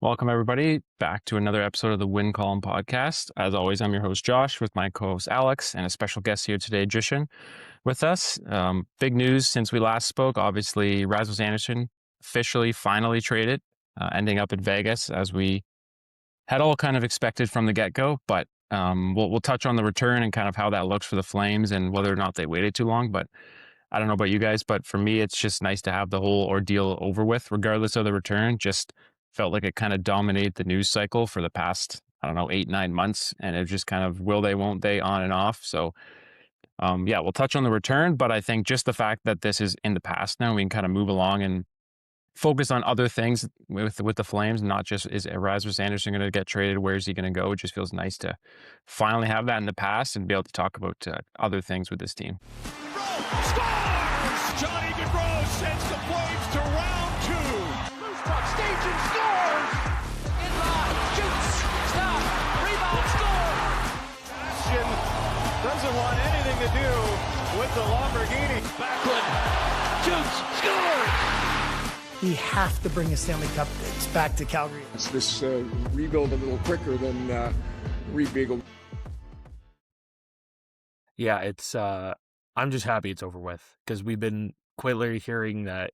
Welcome, everybody, back to another episode of the Win Column podcast. As always, I'm your host, Josh, with my co host, Alex, and a special guest here today, Jashan, with us. Big news since we last spoke. Obviously, Rasmus Andersson officially, finally traded, ending up in Vegas as we had all kind of expected from the get go. But we'll touch on the return and kind of how that looks for the Flames and whether or not they waited too long. But I don't know about you guys, but for me, it's just nice to have the whole ordeal over with, regardless of the return. Just felt like it kind of dominated the news cycle for the past, I don't know, 8, 9 months. And it just kind of will they, won't they, on and off. So, yeah, we'll touch on the return. But I think just the fact that this is in the past now, we can kind of move along and focus on other things with the Flames, not just is Rasmus Andersson going to get traded? Where's he going to go? It just feels nice to finally have that in the past and be able to talk about other things with this team. Scores! Johnny Gaudreau sends the Flames to round two. Loose puck, Stajan scores! In line, shoots, stop, rebound, score! Jashan doesn't want anything to do with the Lamborghini. Backlund shoots, scores! We have to bring the Stanley Cup back to Calgary. This rebuild a little quicker than rebuild. Yeah, it's I'm just happy it's over with because we've been quite literally hearing that,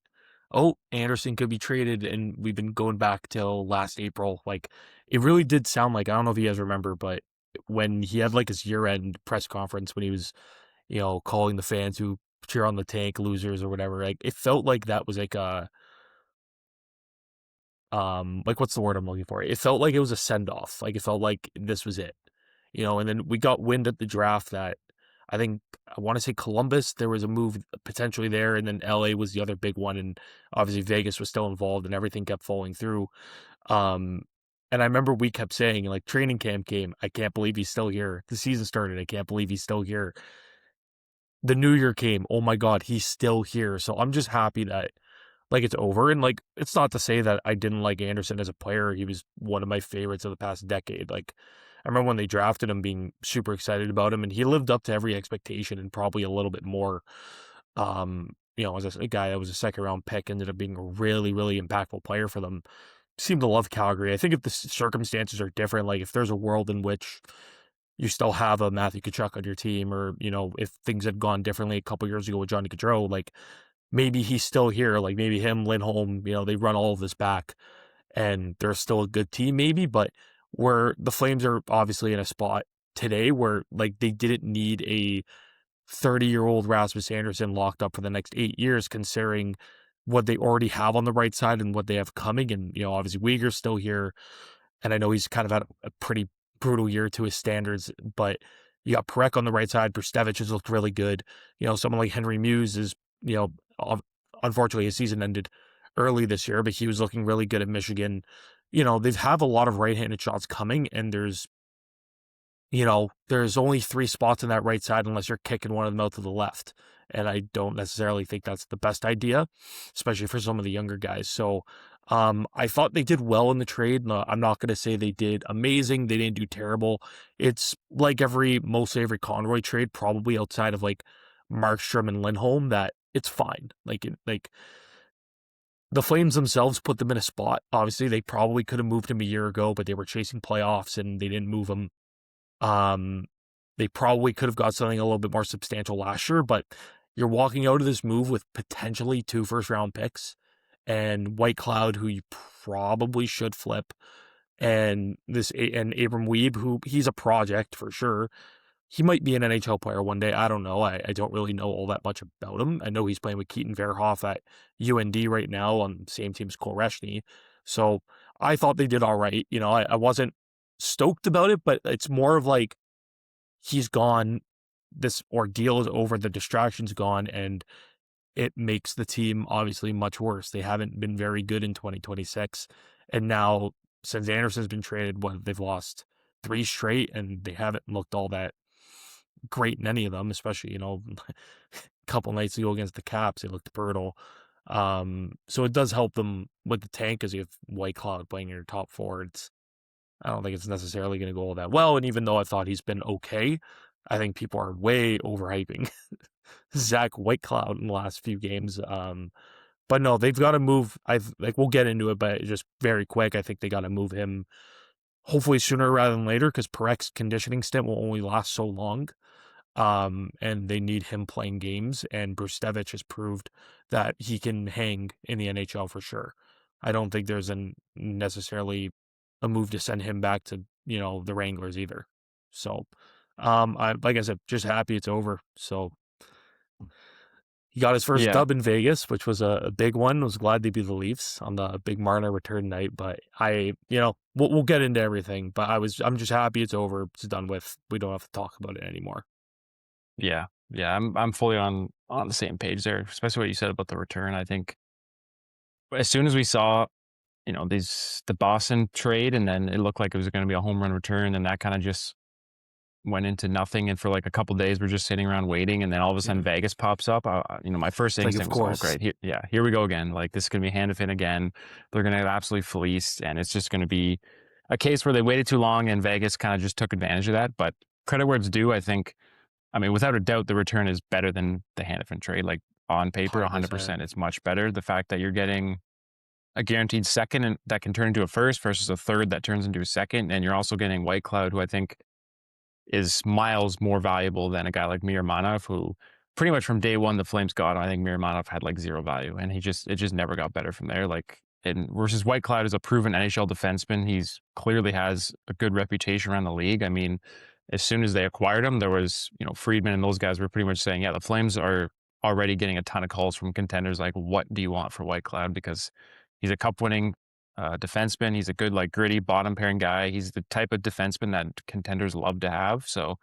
Anderson could be traded, and we've been going back till last April. Like, it really did sound like, I don't know if you guys remember, but when he had like his year-end press conference when he was, calling the fans who cheer on the tank losers or whatever, like it felt like that was like a like what's the word I'm looking for? It felt like it was a send-off. Like it felt like this was it. And then we got wind at the draft that I want to say Columbus, there was a move potentially there, and then LA was the other big one, and obviously Vegas was still involved, and everything kept falling through. And I remember we kept saying, like, training camp came, I can't believe he's still here. The season started, I can't believe he's still here. The new year came, oh my God, he's still here. So I'm just happy that, like, it's over. And, like, it's not to say that I didn't like Anderson as a player. He was one of my favorites of the past decade. Like, I remember when they drafted him being super excited about him, and he lived up to every expectation and probably a little bit more. As a guy that was a second-round pick, ended up being a really, really impactful player for them. Seemed to love Calgary. I think if the circumstances are different, like if there's a world in which you still have a Matthew Tkachuk on your team, or, if things had gone differently a couple years ago with Johnny Gaudreau, like, maybe he's still here. Like, maybe him, Lindholm, they run all of this back, and they're still a good team, maybe. But where the Flames are obviously in a spot today where, like, they didn't need a 30-year-old Rasmus Andersson locked up for the next 8 years, considering what they already have on the right side and what they have coming. And, obviously Uyghur's still here, and I know he's kind of had a pretty brutal year to his standards, but you got Parekh on the right side. Prstevich has looked really good. Someone like Henry Muse is, unfortunately his season ended early this year, but he was looking really good at Michigan. They've have a lot of right-handed shots coming, and there's only 3 spots on that right side unless you're kicking one of them out to the left. And I don't necessarily think that's the best idea, especially for some of the younger guys. So I thought they did well in the trade. No, I'm not going to say they did amazing. They didn't do terrible. It's like mostly every Conroy trade, probably outside of like Markstrom and Lindholm, that it's fine. Like the Flames themselves put them in a spot. Obviously, they probably could have moved him a year ago, but they were chasing playoffs and they didn't move him. They probably could have got something a little bit more substantial last year, but you're walking out of this move with potentially 2 first-round picks and White Cloud, who you probably should flip, and Abram Wiebe, who he's a project for sure. He might be an NHL player one day. I don't know. I don't really know all that much about him. I know he's playing with Keaton Verhoff at UND right now on the same team as Koresny. So I thought they did all right. I wasn't stoked about it, but it's more of like, he's gone, this ordeal is over, the distraction's gone, and it makes the team obviously much worse. They haven't been very good in 2026, and now since Anderson's been traded, they've lost 3 straight, and they haven't looked all that great in any of them, especially, a couple nights ago against the Caps, they looked brutal. So it does help them with the tank, because you have White Cloud playing in your top forwards. I don't think it's necessarily going to go all that well. And even though I thought he's been okay, I think people are way overhyping Zach Whitecloud in the last few games. But no, they've got to move. We'll get into it, but just very quick. I think they got to move him hopefully sooner rather than later because Parek's conditioning stint will only last so long. And they need him playing games, and Brustevich has proved that he can hang in the NHL for sure. I don't think there's necessarily a move to send him back to, the Wranglers either. So, like I said, just happy it's over. So he got his first Yeah. dub in Vegas, which was a big one. Was glad they beat the Leafs on the big Marner return night. But we'll get into everything. But I'm just happy it's over. It's done with. We don't have to talk about it anymore. Yeah. I'm fully on the same page there, especially what you said about the return. I think as soon as we saw, the Boston trade, and then it looked like it was going to be a home run return, and that kind of just went into nothing. And for like a couple of days, we're just sitting around waiting, and then all of a sudden Vegas pops up. My first instinct was, oh, great, here we go again. Like, this is going to be Hanifin again. They're going to get absolutely fleeced, and it's just going to be a case where they waited too long, and Vegas kind of just took advantage of that. But credit where it's due, I think. I mean, without a doubt, the return is better than the Hanifin trade. Like, on paper, 100%, it's much better. The fact that you're getting a guaranteed second and that can turn into a first versus a third that turns into a second, and you're also getting Whitecloud, who I think is miles more valuable than a guy like Miromanov, who pretty much from day one the Flames got him. I think Miromanov had like zero value, and it just never got better from there. Like, and versus Whitecloud is a proven NHL defenseman. He's clearly has a good reputation around the league. I mean, as soon as they acquired him, there was, Friedman and those guys were pretty much saying, yeah, the Flames are already getting a ton of calls from contenders like, what do you want for Whitecloud? Because he's a cup-winning defenseman. He's a good, like, gritty bottom pairing guy. He's the type of defenseman that contenders love to have. So,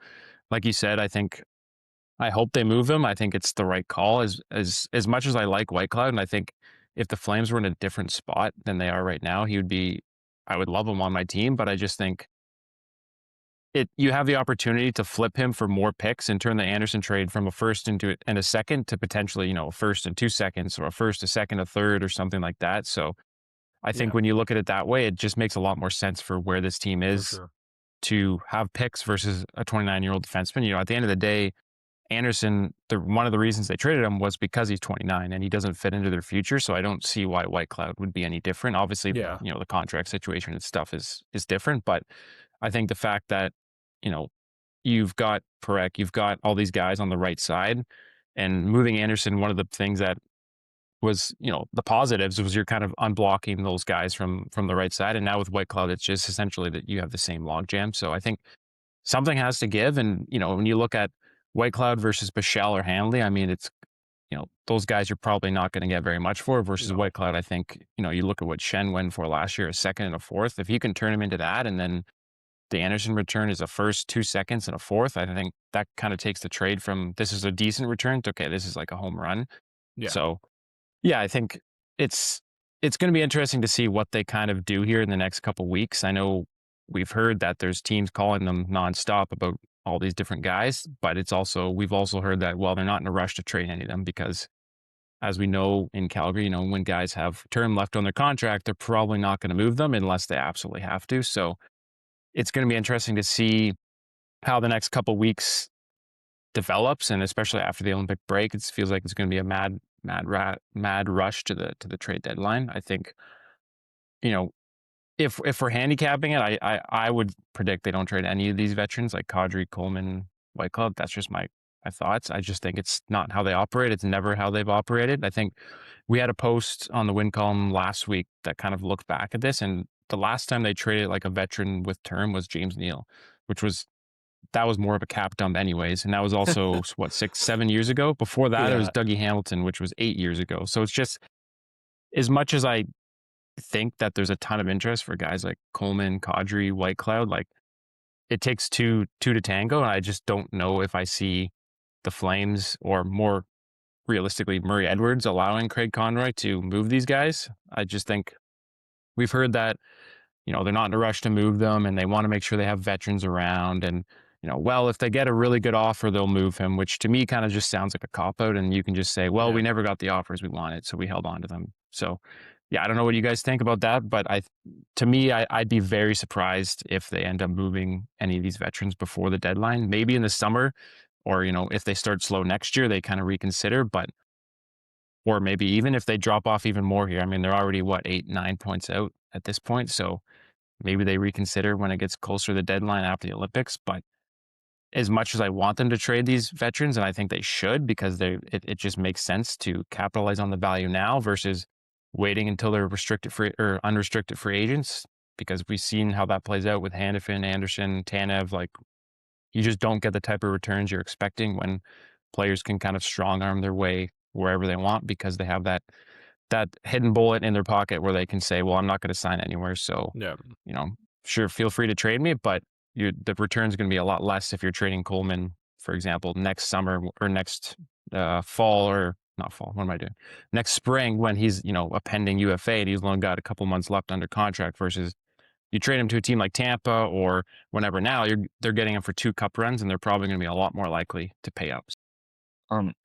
like you said, I hope they move him. I think it's the right call. As much as I like Whitecloud, and I think if the Flames were in a different spot than they are right now, I would love him on my team. But I just think you have the opportunity to flip him for more picks and turn the Andersson trade from a first and a second to potentially, a first and 2 seconds, or a first, a second, a third, or something like that. So I think when you look at it that way, it just makes a lot more sense for where this team is to have picks versus a 29-year-old defenseman. At the end of the day, Andersson, one of the reasons they traded him was because he's 29 and he doesn't fit into their future. So I don't see why Whitecloud would be any different. Obviously, the contract situation and stuff is different, but I think the fact that, you've got Parek, you've got all these guys on the right side, and moving Andersson, one of the things that was, the positives was you're kind of unblocking those guys from the right side. And now with Whitecloud, it's just essentially that you have the same logjam. So I think something has to give. And, when you look at Whitecloud versus Bichelle or Hanley, I mean, it's, those guys you're probably not going to get very much for versus Whitecloud. I think, you look at what Shen went for last year, a second and a fourth. If you can turn him into that, and then the Andersson return is a first, 2 seconds, and a fourth, I think that kind of takes the trade from this is a decent return to, okay, this is like a home run. Yeah. So, yeah, I think it's going to be interesting to see what they kind of do here in the next couple of weeks. I know we've heard that there's teams calling them nonstop about all these different guys, but we've also heard that, well, they're not in a rush to trade any of them because, as we know in Calgary, when guys have term left on their contract, they're probably not going to move them unless they absolutely have to. So it's going to be interesting to see how the next couple of weeks develops, and especially after the Olympic break, it feels like it's going to be a mad rush to the trade deadline. I think, if we're handicapping it, I would predict they don't trade any of these veterans like Kadri, Coleman, Whitecloud. That's just my thoughts. I just think it's not how they operate. It's never how they've operated. I think we had a post on the win column last week that kind of looked back at this, and the last time they traded like a veteran with term was James Neal, that was more of a cap dump anyways. And that was also 6-7 years ago. Before that, it was Dougie Hamilton, which was 8 years ago. So it's just, as much as I think that there's a ton of interest for guys like Coleman, Kadri, Whitecloud, like, it takes two to tango. And I just don't know if I see the Flames, or more realistically, Murray Edwards, allowing Craig Conroy to move these guys. I just think we've heard that, they're not in a rush to move them, and they want to make sure they have veterans around. And, well, if they get a really good offer, they'll move him, which to me kind of just sounds like a cop-out. And you can just say, well, we never got the offers we wanted, so we held on to them. So, yeah, I don't know what you guys think about that, but to me, I'd be very surprised if they end up moving any of these veterans before the deadline. Maybe in the summer, or, if they start slow next year, they kind of reconsider. But or maybe even if they drop off even more here. I mean, they're already, 8, 9 points out at this point. So maybe they reconsider when it gets closer to the deadline after the Olympics. But as much as I want them to trade these veterans, and I think they should, because it just makes sense to capitalize on the value now versus waiting until they're restricted free or unrestricted free agents, because we've seen how that plays out with Hanifin, Anderson, Tanev. Like, you just don't get the type of returns you're expecting when players can kind of strong arm their way wherever they want, because they have that hidden bullet in their pocket where they can say, well, I'm not going to sign anywhere. So, Yeah. sure, feel free to trade me, but the return is going to be a lot less if you're trading Coleman, for example, next summer or next fall, or not fall. What am I doing? Next spring, when he's, a pending UFA and he's only got a couple months left under contract, versus you trade him to a team like Tampa or whenever now, they're getting him for 2 cup runs, and they're probably going to be a lot more likely to pay up.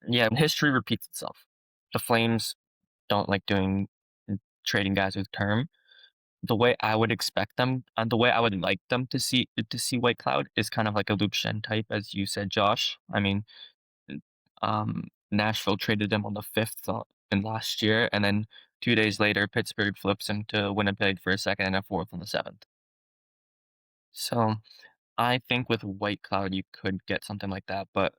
Yeah, history repeats itself. The Flames don't like trading guys with term. The way I would expect them, and the way I would like them to see White Cloud is kind of like a Luke Shen type, as you said, Josh. I mean, Nashville traded him on the 5th in last year, and then 2 days later, Pittsburgh flips him to Winnipeg for a 2nd and a 4th on the 7th. So I think with White Cloud, you could get something like that, but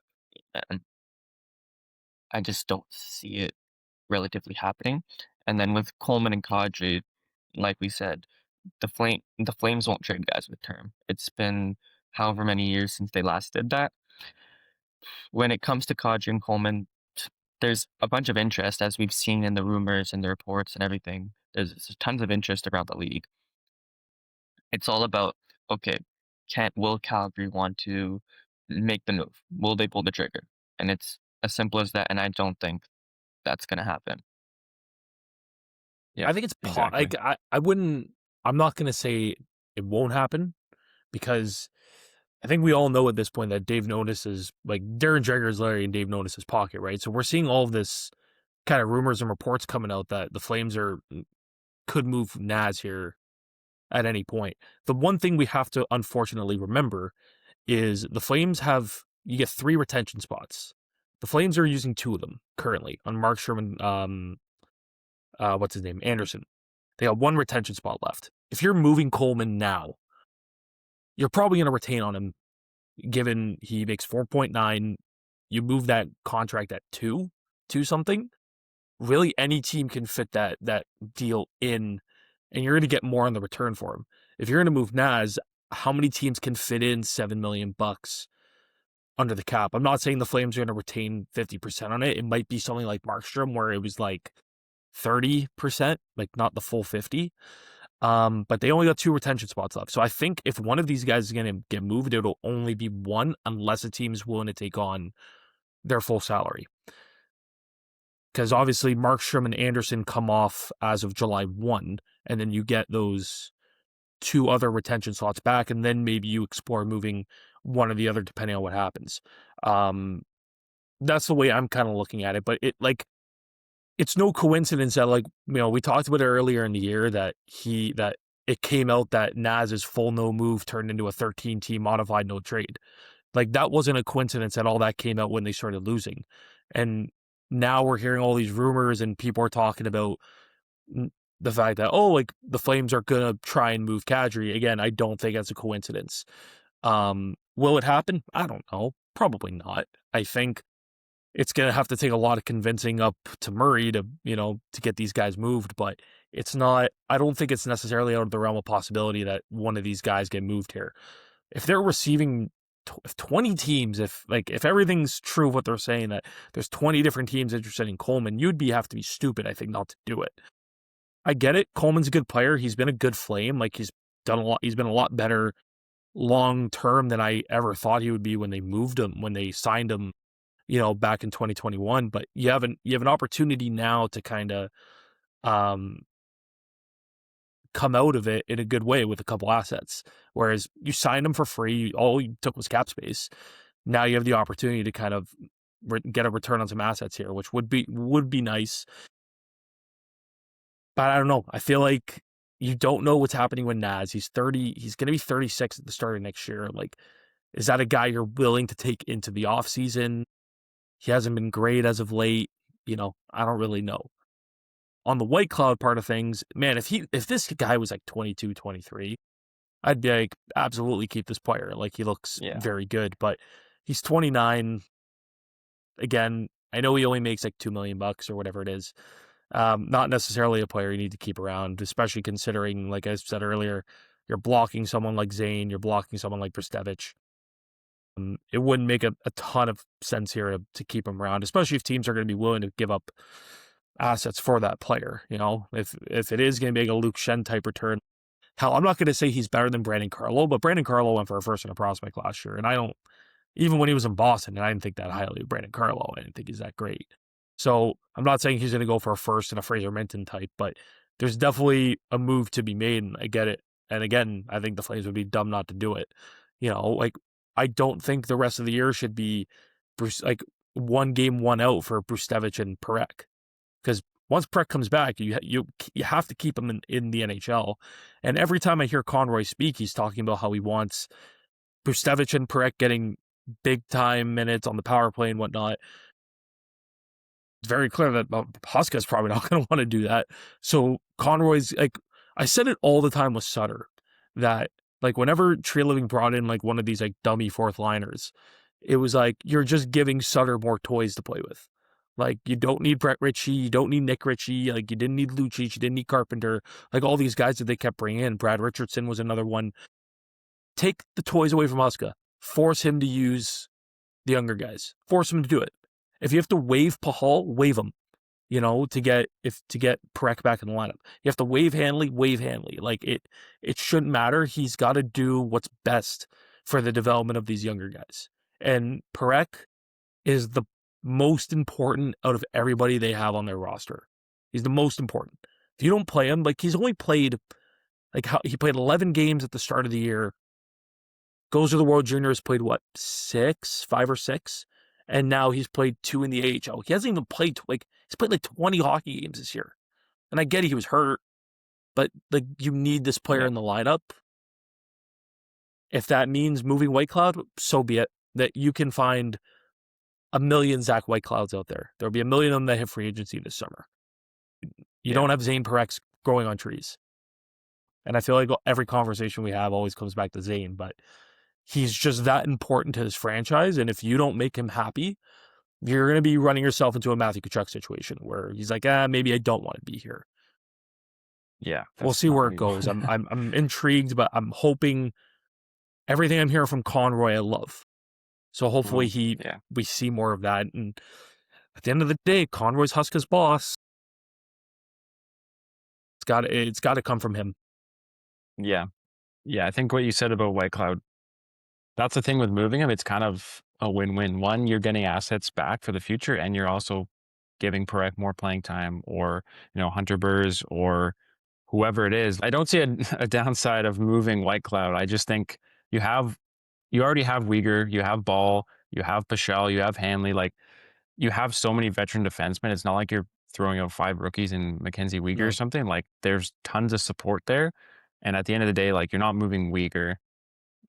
I just don't see it relatively happening. And then with Coleman and Kadri, like we said, the Flames won't trade guys with term. It's been however many years since they last did that. When it comes to Kadri and Coleman, there's a bunch of interest, as we've seen in the rumors and the reports and everything. There's tons of interest around the league. It's all about, okay, will Calgary want to make the move? Will they pull the trigger? And it's as simple as that, and I don't think that's going to happen. Yeah, I think it's exactly. like I wouldn't. I'm not going to say it won't happen, because I think we all know at this point that Dave Notice is like Darren Dreger is Larry in Dave Notice's pocket, right? So we're seeing all of this kind of rumors and reports coming out that the Flames could move Naz here at any point. The one thing we have to unfortunately remember is the Flames you get 3 retention spots. The Flames are using 2 of them currently on Markstrom and what's his name, Anderson. They got 1 retention spot left. If you're moving Coleman now, you're probably going to retain on him, given he makes 4.9. You move that contract at 2 something. Really, any team can fit that deal in, and you're going to get more on the return for him. If you're going to move Naz, how many teams can fit in $7 million under the cap? I'm not saying the Flames are going to retain 50% on it. It might be something like Markstrom, where it was like 30%, like not the full 50. But they only got 2 retention spots left. So I think if one of these guys is going to get moved, it'll only be one, unless a team is willing to take on their full salary. Because obviously Markstrom and Anderson come off as of July 1, and then you get those 2 other retention slots back, and then maybe you explore moving one or the other depending on what happens. That's the way I'm kind of looking at it. But it's no coincidence that, we talked about it earlier in the year that it came out that Naz's full no move turned into a 13-team modified no trade. Like, that wasn't a coincidence at all. That came out when they started losing. And now we're hearing all these rumors, and people are talking about the fact that, the Flames are going to try and move Kadri. Again, I don't think that's a coincidence. Will it happen? I don't know. Probably not. I think it's going to have to take a lot of convincing up to Murray to get these guys moved, but it's not, I don't think it's necessarily out of the realm of possibility that one of these guys get moved here. If they're receiving 20 teams, if everything's true what they're saying, that there's 20 different teams interested in Coleman, have to be stupid, I think, not to do it. I get it. Coleman's a good player. He's been a good Flame. He's done a lot. He's been a lot better long term than I ever thought he would be when they moved him, when they signed him, back in 2021. But you have an opportunity now to kind of come out of it in a good way with a couple assets. Whereas you signed him for free, all you took was cap space. Now you have the opportunity to kind of get a return on some assets here, which would be nice. But I don't know. I feel like you don't know what's happening with Naz. He's 30. He's going to be 36 at the start of next year. Is that a guy you're willing to take into the offseason? He hasn't been great as of late. I don't really know. On the White Cloud part of things, man, if this guy was like 22, 23, I'd be like, absolutely keep this player. Like, he looks Yeah. very good, but he's 29. Again, I know he only makes like $2 million or whatever it is. Not necessarily a player you need to keep around, especially considering, like I said earlier, you're blocking someone like Zane, you're blocking someone like Brstevich. It wouldn't make a ton of sense here to keep him around, especially if teams are going to be willing to give up assets for that player. If it is going to be like a Luke Shen type return, hell, I'm not going to say he's better than Brandon Carlo, but Brandon Carlo went for a first and a prospect last year, and I don't, even when he was in Boston, and I didn't think that highly of Brandon Carlo. I didn't think he's that great. So I'm not saying he's going to go for a first and a Fraser Minton type, but there's definitely a move to be made, and I get it. And again, I think the Flames would be dumb not to do it. Like, I don't think the rest of the year should be like 1 game, 1 out for Brustevich and Parekh, because once Parekh comes back, you have to keep him in the NHL. And every time I hear Conroy speak, he's talking about how he wants Brustevich and Parekh getting big time minutes on the power play and whatnot. It's very clear that Huska is probably not going to want to do that. So Conroy's like, I said it all the time with Sutter, that like whenever Treliving brought in like one of these like dummy fourth liners, it was like, you're just giving Sutter more toys to play with. Like, you don't need Brett Ritchie, you don't need Nick Ritchie, like you didn't need Lucic, you didn't need Carpenter, like all these guys that they kept bringing in. Brad Richardson was another one. Take the toys away from Huska. Force him to use the younger guys. Force him to do it. If you have to waive Pahal, waive him. To get Parekh back in the lineup. You have to waive Hanley, waive Hanley. Like, it shouldn't matter. He's got to do what's best for the development of these younger guys. And Parekh is the most important out of everybody they have on their roster. He's the most important. If you don't play him, like, he's only played, he played 11 games at the start of the year. Goes to the World Juniors, played what, 5 or 6? And now he's played 2 in the AHL. He hasn't even played, he's played like 20 hockey games this year. And I get he was hurt, but like, you need this player in the lineup. If that means moving Whitecloud, so be it. That you can find a million Zach Whiteclouds out there. There'll be a million of them that hit free agency this summer. You don't have Zane Pareks growing on trees. And I feel like every conversation we have always comes back to Zane, but he's just that important to this franchise. And if you don't make him happy, you're going to be running yourself into a Matthew Tkachuk situation where he's like, maybe I don't want to be here. Yeah. We'll see where it goes. I'm intrigued, but I'm hoping everything I'm hearing from Conroy, I love. So hopefully we see more of that. And at the end of the day, Conroy's Huska's boss. It's got to come from him. Yeah. Yeah. I think what you said about Whitecloud, that's the thing with moving him. It's kind of a win-win. One, you're getting assets back for the future, and you're also giving Parekh more playing time, or, Hunter Burrs, or whoever it is. I don't see a downside of moving Whitecloud. I just think you already have Uyghur, you have Ball, you have Pichel, you have Hanley. Like, you have so many veteran defensemen. It's not like you're throwing out 5 rookies in Mackenzie Uyghur or something. Like, there's tons of support there. And at the end of the day, like, you're not moving Uyghur.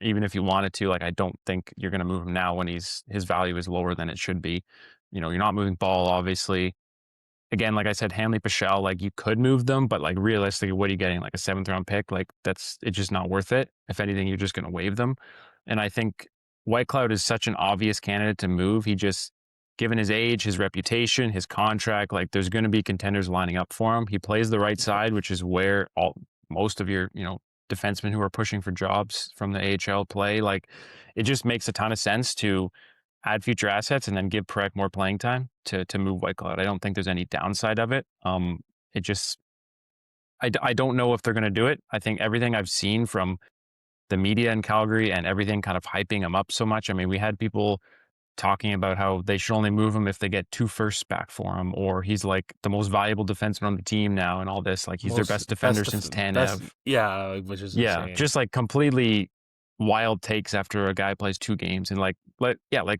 Even if you wanted to, like, I don't think you're going to move him now when his value is lower than it should be. You're not moving Ball, obviously. Again, like I said, Hanley, Pichel, like, you could move them, but like, realistically, what are you getting? Like a 7th round pick? Like, it's just not worth it. If anything, you're just going to waive them. And I think Whitecloud is such an obvious candidate to move. He just, given his age, his reputation, his contract, like, there's going to be contenders lining up for him. He plays the right side, which is where most of your, defensemen who are pushing for jobs from the AHL play. Like, it just makes a ton of sense to add future assets and then give Parekh more playing time to move Whitecloud. I don't think there's any downside of it. It just, I don't know if they're going to do it. I think everything I've seen from the media in Calgary and everything kind of hyping him up so much. I mean, we had people talking about how they should only move him if they get 2 firsts back for him, or he's like the most valuable defenseman on the team now, and all this. Like, he's their best defender since Tanev. Yeah, which is insane. Just like completely wild takes after a guy plays 2 games. And like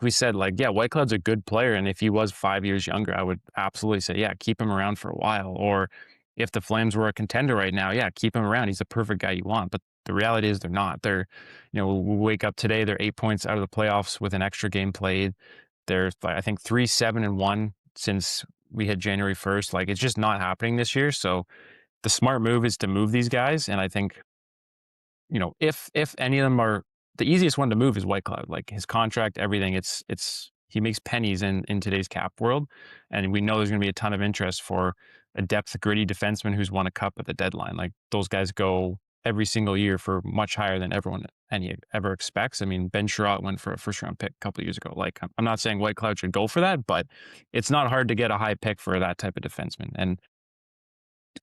we said, Whitecloud's a good player, and if he was 5 years younger, I would absolutely say, keep him around for a while. Or if the Flames were a contender right now, keep him around. He's the perfect guy you want. But the reality is they're not. They're, we wake up today, they're 8 points out of the playoffs with an extra game played. They're, I think, 3-7-1 since we hit January 1st. Like, it's just not happening this year. So the smart move is to move these guys. And I think, if any of them are, the easiest one to move is Whitecloud. Like, his contract, everything, he makes pennies in today's cap world. And we know there's going to be a ton of interest for a depth, gritty defenseman who's won a cup at the deadline. Like, those guys go every single year for much higher than any ever expects. I mean, Ben Sherratt went for a first round pick a couple of years ago. Like, I'm not saying Whitecloud should go for that, but it's not hard to get a high pick for that type of defenseman. And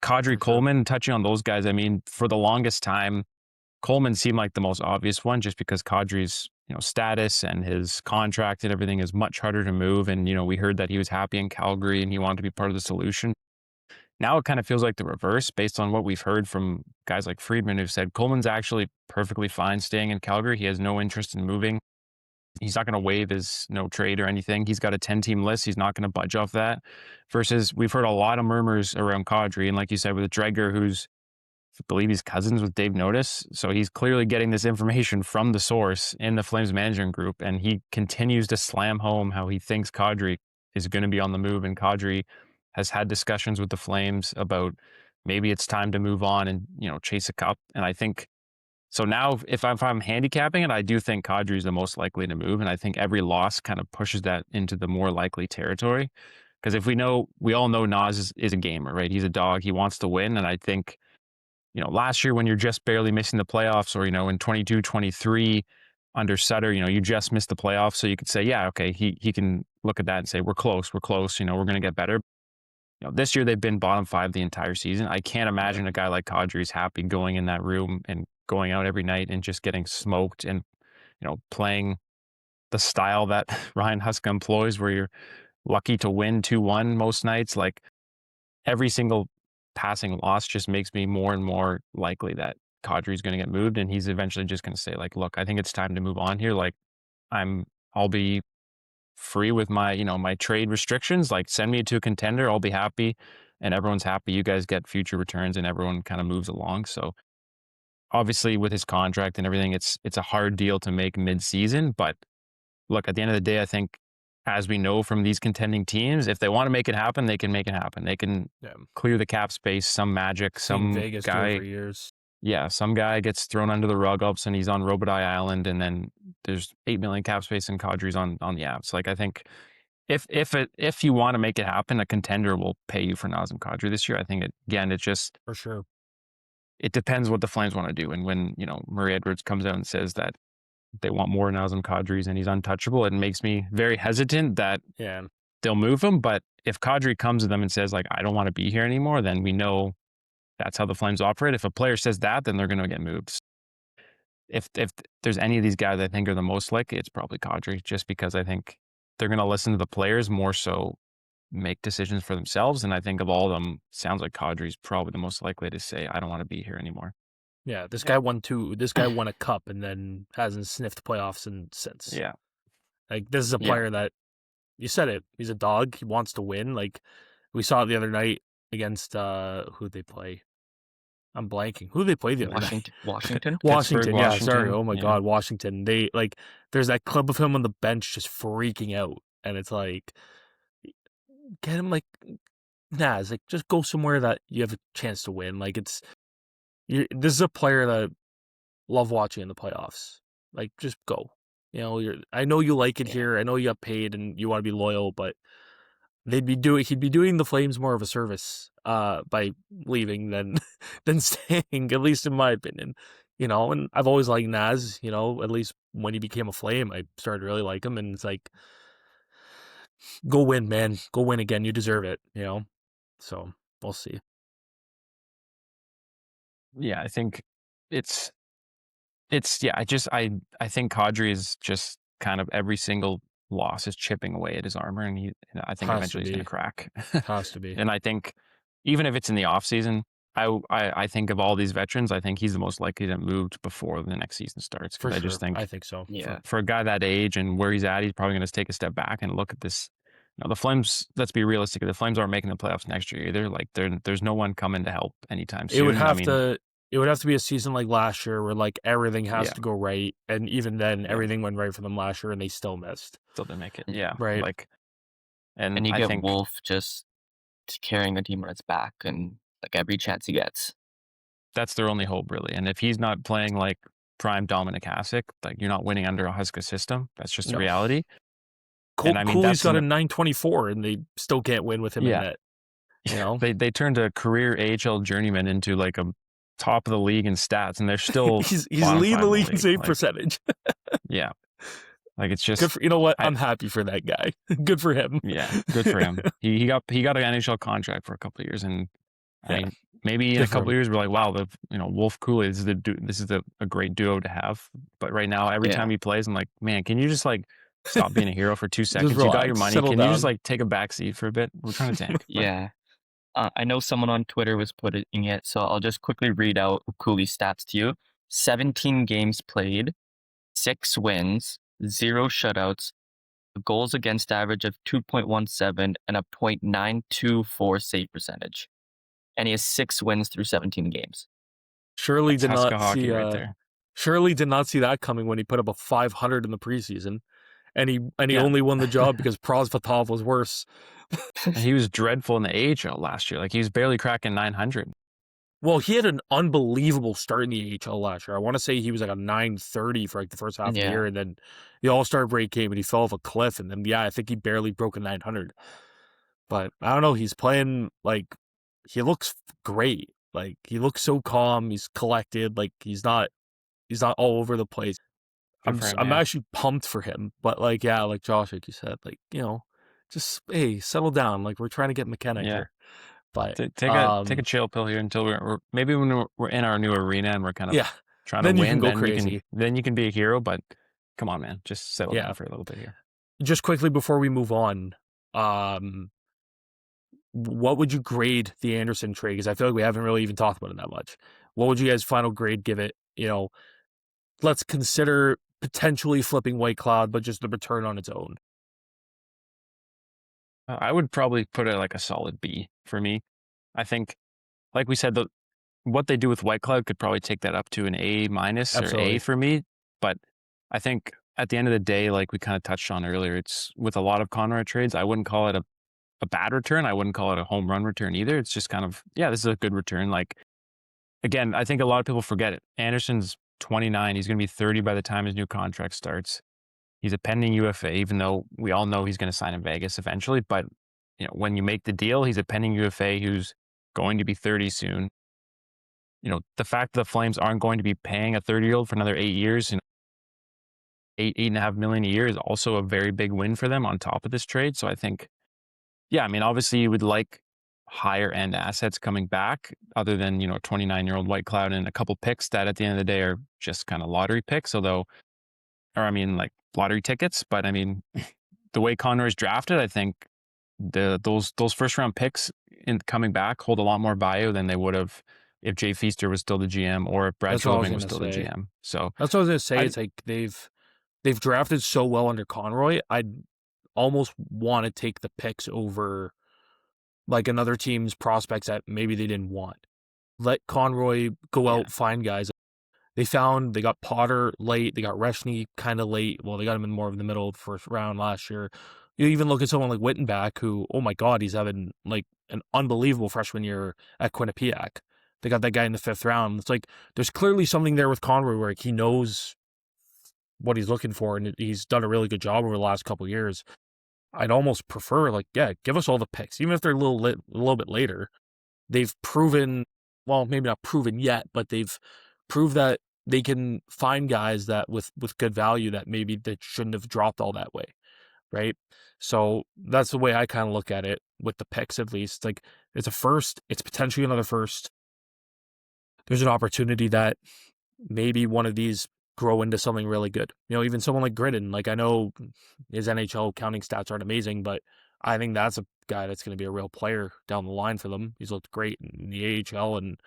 Kadri, Coleman, touching on those guys, I mean, for the longest time, Coleman seemed like the most obvious one just because Kadri's, status and his contract and everything is much harder to move. And, we heard that he was happy in Calgary and he wanted to be part of the solution. Now it kind of feels like the reverse based on what we've heard from guys like Friedman who've said Coleman's actually perfectly fine staying in Calgary. He has no interest in moving. He's not going to waive his no trade or anything. He's got a 10-team list. He's not going to budge off that. Versus we've heard a lot of murmurs around Kadri. And like you said, with Dreger, who's, I believe he's cousins with Dave Notice. So he's clearly getting this information from the source in the Flames management group. And he continues to slam home how he thinks Kadri is going to be on the move. And Kadri has had discussions with the Flames about maybe it's time to move on and, chase a cup. And I think, so now if I'm handicapping it, I do think Kadri is the most likely to move. And I think every loss kind of pushes that into the more likely territory. Because if we all know Nas is a gamer, right? He's a dog. He wants to win. And I think, last year when you're just barely missing the playoffs or, in 22-23 under Sutter, you just missed the playoffs. So you could say, yeah, okay, he can look at that and say, we're close, we're going to get better. This year they've been bottom 5 the entire season. I can't imagine a guy like Kadri is happy going in that room and going out every night and just getting smoked and, playing the style that Ryan Huska employs where you're lucky to win 2-1 most nights. Like, every single passing loss just makes me more and more likely that Kadri is going to get moved and he's eventually just going to say, like, look, I think it's time to move on here. Like, I'll be free with my, my trade restrictions. Like, send me to a contender. I'll be happy and everyone's happy. You guys get future returns and everyone kind of moves along. So obviously with his contract and everything, it's a hard deal to make mid-season. But look, at the end of the day, I think, as we know from these contending teams, if they want to make it happen, they can make it happen. They can clear the cap space, some magic, some Vegas guy. for years. Yeah, some guy gets thrown under the rug, all of a sudden he's on Robitaille Island, and then there's 8 million cap space and Kadri's on the Avs. Like, I think if you want to make it happen, a contender will pay you for Nazem Kadri this year. I think it just For sure. It depends what the Flames want to do. And when, Murray Edwards comes out and says that they want more Nazem Kadri's and he's untouchable, it makes me very hesitant that they'll move him. But if Kadri comes to them and says, like, I don't want to be here anymore, then we know that's how the Flames operate. If a player says that, then they're going to get moved. If there's any of these guys I think are the most likely, it's probably Kadri, just because I think they're going to listen to the players more so make decisions for themselves. And I think of all of them, sounds like Kadri's probably the most likely to say, I don't want to be here anymore. Yeah, this guy won a cup and then hasn't sniffed playoffs since. Yeah. Like, this is a player that, you said it, he's a dog. He wants to win. Like, we saw it the other night against, who'd they play? I'm blanking. Who they play the other night? Washington? Washington, yeah, Washington. sorry. Oh my God, Washington. They, like, there's that clip of him on the bench just freaking out. And it's like, get him, like, Naz, like, just go somewhere that you have a chance to win. Like, this is a player that I love watching in the playoffs. Like, just go. I know you like it here. I know you got paid and you want to be loyal, but he'd be doing the Flames more of a service by leaving than staying, at least in my opinion. And I've always liked Naz, at least when he became a Flame, I started to really like him, and it's like, go win, man. Go win again. You deserve it, So we'll see. Yeah, I think I think Kadri is just kind of every single loss is chipping away at his armor, and I think eventually he's going to crack. Has to be. And I think even if it's in the off season, I think of all these veterans, I think he's the most likely to move before the next season starts. For sure. I think so. Yeah. For a guy that age and where he's at, he's probably going to take a step back and look at this. The Flames, let's be realistic, the Flames aren't making the playoffs next year either. Like, there's no one coming to help anytime soon. It would have to be a season like last year where, like, everything has to go right, and even then everything went right for them last year and they still missed. Still didn't make it. Yeah. Right. Like, and you get Wolf just carrying the team on its back and like every chance he gets. That's their only hope, really. And if he's not playing like prime Dominic Hasek, like you're not winning under a Huska system. That's just the No. reality. And I mean, Cooley's that's got a 924, and they still can't win with him in yeah. net. You know, They turned a career AHL journeyman into like a top of the league in stats, and they're still he's bottom leading five the in league in save Like, percentage. yeah, like it's Good just for, you know what? I I'm happy for that guy. Good for him. yeah, good for him. He got an NHL contract for a couple of years, and I Yeah. mean, maybe in Good a for couple him. of years we're like, wow, Wolf Cooley, this is a great duo to have. But right now, every Yeah. time he plays, I'm like, man, can you just like stop being a hero for 2 seconds? You got your relax, money. settle Can you just down. like take a back seat for a bit? We're trying to tank. But Yeah. I know someone on Twitter was putting it, so I'll just quickly read out Cooley's stats to you. 17 games played, 6 wins, 0 shutouts, a goals against average of 2.17, and a .924 save percentage. And he has 6 wins through 17 games. Surely that's did Huska not hockey see. right there. Surely did not see that coming when he put up a 500 in the preseason, and he Yeah. only won the job because Prosvetov was worse. And he was dreadful in the AHL last year. Like he was barely cracking 900. Well, he had an unbelievable start in the AHL last year. I want to say he was like a 930 for like the first half of the Yeah. year, and then the All-Star break came and he fell off a cliff, and then I think he barely broke a 900. But I don't know, he's playing like he looks great. Like he looks so calm, he's collected, like he's not all over the place. Good for him, I'm yeah. actually pumped for him. But like like Josh, like you said, like, just hey, settle down. Like we're trying to get McKenna Yeah. here. But Take a chill pill here until we're maybe when we're in our new arena and we're kind of trying then to you win. can go Then crazy. you can be a hero. But come on, man, just settle down for a little bit here. Just quickly before we move on, what would you grade the Andersson trade? Because I feel like we haven't really even talked about it that much. What would you guys' final grade give it? Let's consider potentially flipping White Cloud, but just the return on its own. I would probably put it like a solid B for me. I think, like we said, what they do with White Cloud could probably take that up to an A- or A for me. But I think at the end of the day, like we kind of touched on earlier, it's with a lot of Conroy trades, I wouldn't call it a bad return. I wouldn't call it a home run return either. It's just kind of, this is a good return. Like, again, I think a lot of people forget it. Anderson's 29. He's going to be 30 by the time his new contract starts. He's a pending UFA, even though we all know he's going to sign in Vegas eventually. But when you make the deal, he's a pending UFA who's going to be 30 soon. The fact that the Flames aren't going to be paying a 30-year-old for another 8 years, $8.5 million a year is also a very big win for them on top of this trade. So I think, obviously you would like higher end assets coming back other than, 29-year-old White Cloud and a couple picks that at the end of the day are just kind of lottery picks, like lottery tickets. But I mean, the way Connor's drafted, I think those first round picks in coming back hold a lot more value than they would have if Jay Feaster was still the GM or if Brad Chauvin was still the GM. So that's what I was gonna say. It's like they've drafted so well under Conroy. I'd almost want to take the picks over like another team's prospects that maybe they didn't want. Let Conroy go out, find guys. They got Potter late. They got Reshny kind of late. Well, they got him in more of the middle of the first round last year. You even look at someone like Wittenbach, who, oh my God, he's having like an unbelievable freshman year at Quinnipiac. They got that guy in the 5th round. It's like there's clearly something there with Conroy where he knows what he's looking for, and he's done a really good job over the last couple of years. I'd almost prefer, give us all the picks, even if they're a little bit later. They've proven, well, maybe not proven yet, but they've proved that they can find guys that with good value that maybe they shouldn't have dropped all that way, right? So that's the way I kind of look at it with the picks, at least. Like, it's a first, it's potentially another first. There's an opportunity that maybe one of these grow into something really good. Even someone like Gridden, like I know his NHL counting stats aren't amazing, but I think that's a guy that's going to be a real player down the line for them. He's looked great in the AHL and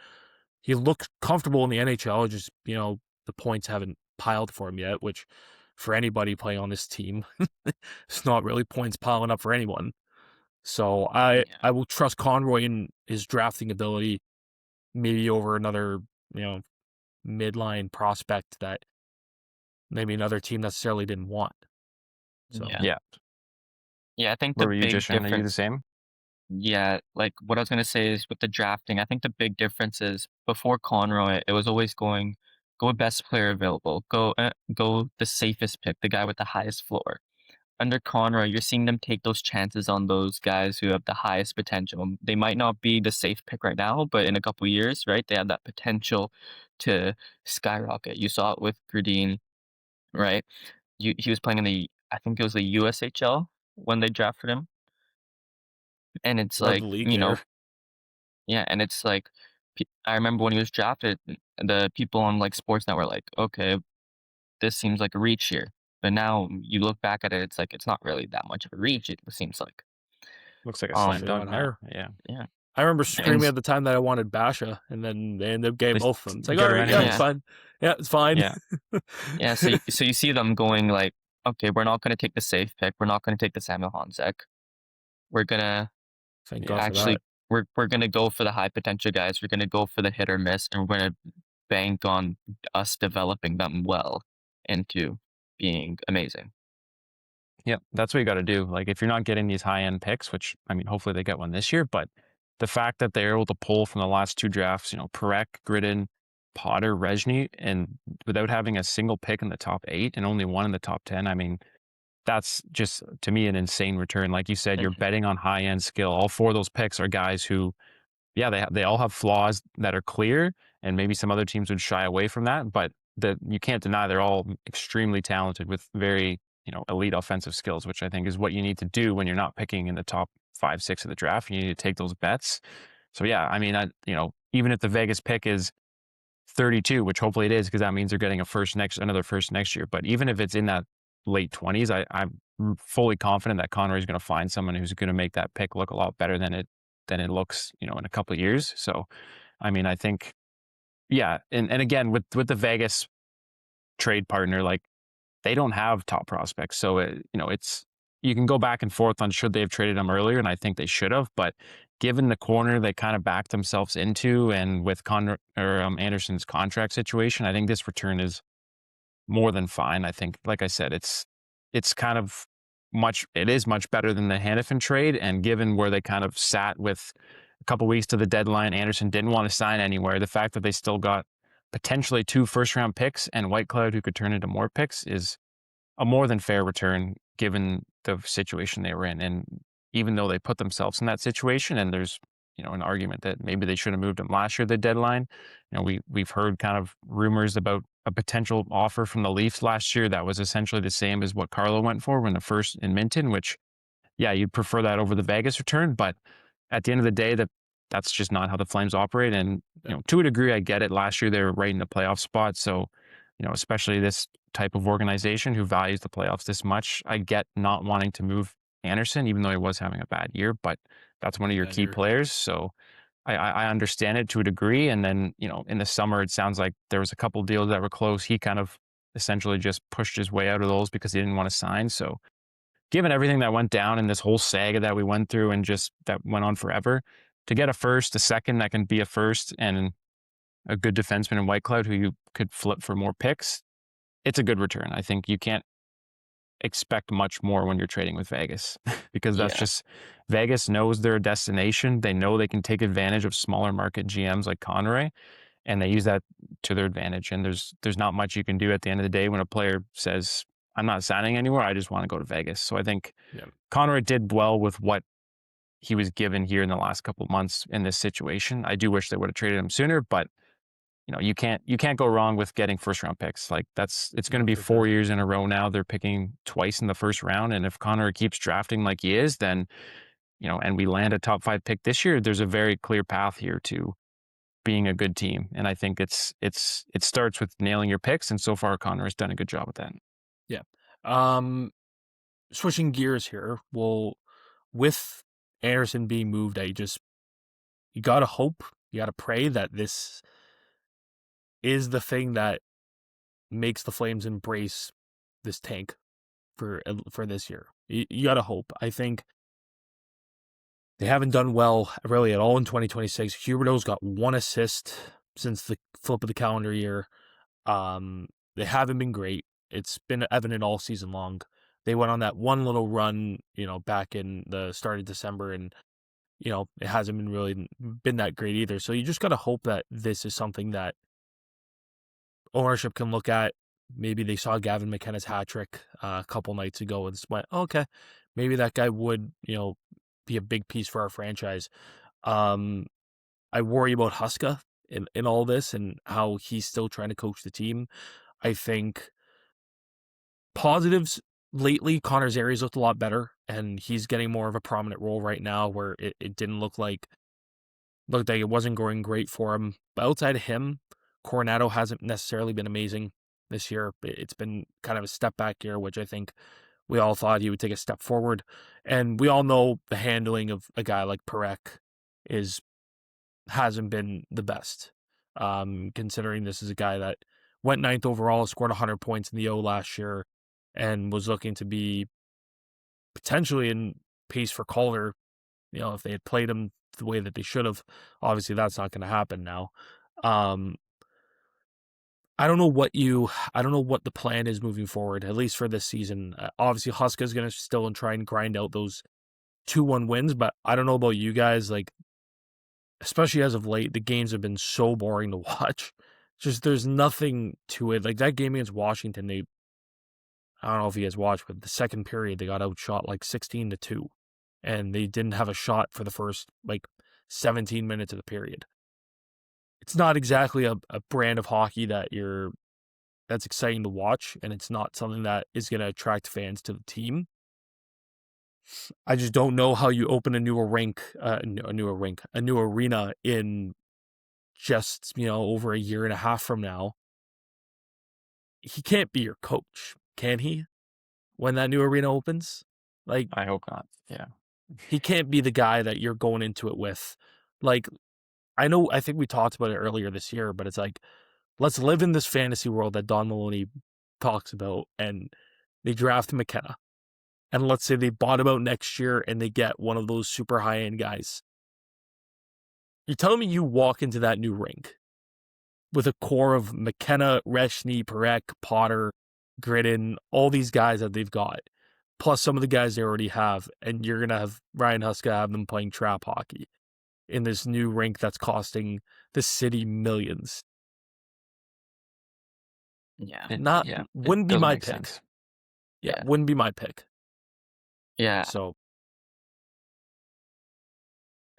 he looks comfortable in the NHL. Just, the points haven't piled for him yet, which for anybody playing on this team, it's not really points piling up for anyone. So I will trust Conroy in his drafting ability, maybe over another, midline prospect that maybe another team necessarily didn't want. So Yeah, I think the were you big just trying to do the difference. same? Yeah, like what I was gonna say is with the drafting, I think the big difference is before Conroy, it was always go best player available, go the safest pick, the guy with the highest floor. Under Conroy, you're seeing them take those chances on those guys who have the highest potential. They might not be the safe pick right now, but in a couple years, right, they have that potential to skyrocket. You saw it with Gradine, right? He was playing in I think it was the USHL when they drafted him, and it's Led like, the league there. yeah, and it's like, I remember when he was drafted, the people on like Sportsnet were like, okay, this seems like a reach here. But now you look back at it, it's like it's not really that much of a reach. It seems like, Looks like a slam um, Should have dunk went now. higher. Yeah. yeah, I remember and screaming at the time that I wanted Basha, and then they ended up getting They both of them. It's like, get all him right, yeah, it's yeah, anyways. fine. Yeah, it's fine. yeah, yeah. So you see them going like, okay, we're not going to take the safe pick. We're not going to take the Samuel Honzek. We're gonna Thank Yeah. God for actually that. we're gonna go for the high potential guys. We're gonna go for the hit or miss, and we're gonna bank on us developing them well into being amazing. Yeah, that's what you got to do. Like, if you're not getting these high end picks, which I mean, hopefully they get one this year, but the fact that they're able to pull from the last two drafts, Perek, Gridden, Potter, Rezhny, and without having a single pick in the top 8 and only one in the top 10, I mean, that's just to me an insane return. Like you said, you're Mhm. betting on high end skill. All four of those picks are guys who, yeah, they all have flaws that are clear, and maybe some other teams would shy away from that, but you can't deny they're all extremely talented with very elite offensive skills, which I think is what you need to do when you're not picking in the top 5, 6 of the draft. You need to take those bets. So yeah, I mean, even if the Vegas pick is 32, which hopefully it is, because that means they're getting another first next year. But even if it's in that late 20s, I'm fully confident that Conroy is going to find someone who's going to make that pick look a lot better than it looks, in a couple of years. So, I mean, I think, yeah, and again with the Vegas trade partner, like they don't have top prospects, so it's you can go back and forth on should they have traded him earlier, and I think they should have, but given the corner they kind of backed themselves into, and with Anderson's contract situation, I think this return is more than fine. I think, like I said, it's kind of it is much better than the Hannafin trade. And given where they kind of sat with a couple weeks to the deadline, Anderson didn't want to sign anywhere. The fact that they still got potentially 2 first round picks and Whitecloud who could turn into more picks is a more than fair return given the situation they were in. And even though they put themselves in that situation, and there's an argument that maybe they should have moved him last year at the deadline. We've heard kind of rumors about a potential offer from the Leafs last year that was essentially the same as what Carlo went for when the first in Minton, which yeah, you'd prefer that over the Vegas return, but at the end of the day, that's just not how the Flames operate. And to a degree, I get it. Last year they were right in the playoff spot, so especially this type of organization who values the playoffs this much, I get not wanting to move Anderson, even though he was having a bad year. But that's one of your Bad key year. players, so I understand it to a degree. And then in the summer, it sounds like there was a couple deals that were close. He kind of essentially just pushed his way out of those because he didn't want to sign. So given everything that went down in this whole saga that we went through and just that went on forever, to get a first, a second that can be a first, and a good defenseman in Whitecloud who you could flip for more picks, it's a good return. I think you can't expect much more when you're trading with Vegas because that's Yeah, just Vegas knows they're a destination. They know they can take advantage of smaller market GMs like Conroy, and they use that to their advantage. And there's not much you can do at the end of the day when a player says, I'm not signing anywhere, I just want to go to Vegas. So I think Yeah. Conroy did well with what he was given here in the last couple of months in this situation. I do wish they would have traded him sooner, but you can't go wrong with getting first round picks. Like it's going to No, be for sure. 4 years in a row now. They're picking twice in the first round, and if Connor keeps drafting like he is, then and we land a top 5 pick this year, there's a very clear path here to being a good team. And I think it starts with nailing your picks, and so far Connor has done a good job with that. Yeah. Switching gears here. Well, with Anderson being moved, you gotta hope, you gotta pray that this is the thing that makes the Flames embrace this tank for this year. You gotta hope. I think they haven't done well really at all in 2026. Huberdeau's got 1 assist since the flip of the calendar year. They haven't been great. It's been evident all season long. They went on that one little run, back in the start of December, and it hasn't been that great either. So you just got to hope that this is something that ownership can look at. Maybe they saw Gavin McKenna's hat trick a couple nights ago and went, okay, maybe that guy would, be a big piece for our franchise. I worry about Huska in all this and how he's still trying to coach the team. I think positives lately, Connor Zary's looked a lot better, and he's getting more of a prominent role right now where it didn't looked like it wasn't going great for him. But outside of him, Coronado hasn't necessarily been amazing this year. It's been kind of a step back year, which I think we all thought he would take a step forward. And we all know the handling of a guy like Parekh hasn't been the best. Considering this is a guy that went 9th overall, scored 100 points in the O last year, and was looking to be potentially in pace for Calder, if they had played him the way that they should have. Obviously, that's not going to happen now. I don't know what the plan is moving forward, at least for this season. Obviously, Huska is going to still try and grind out those 2-1 wins, but I don't know about you guys. Like, especially as of late, the games have been so boring to watch. Just there's nothing to it. Like that game against Washington, I don't know if you guys watched, but the second period they got outshot like 16-2, and they didn't have a shot for the first 17 minutes of the period. It's not exactly a brand of hockey that's exciting to watch, and it's not something that is going to attract fans to the team. I just don't know how you open a new arena in just, over a year and a half from now. He can't be your coach, can he? When that new arena opens? I hope not. Yeah. He can't be the guy that you're going into it with. I think we talked about it earlier this year, but it's let's live in this fantasy world that Don Maloney talks about, and they draft McKenna. And let's say they bought him out next year and they get one of those super high-end guys. You're telling me you walk into that new rink with a core of McKenna, Reshny, Parekh, Potter, Gridden, all these guys that they've got, plus some of the guys they already have, and you're going to have Ryan Huska have them playing trap hockey in this new rink that's costing the city millions. Yeah. Wouldn't be my pick. Yeah. Wouldn't be my pick. Yeah. So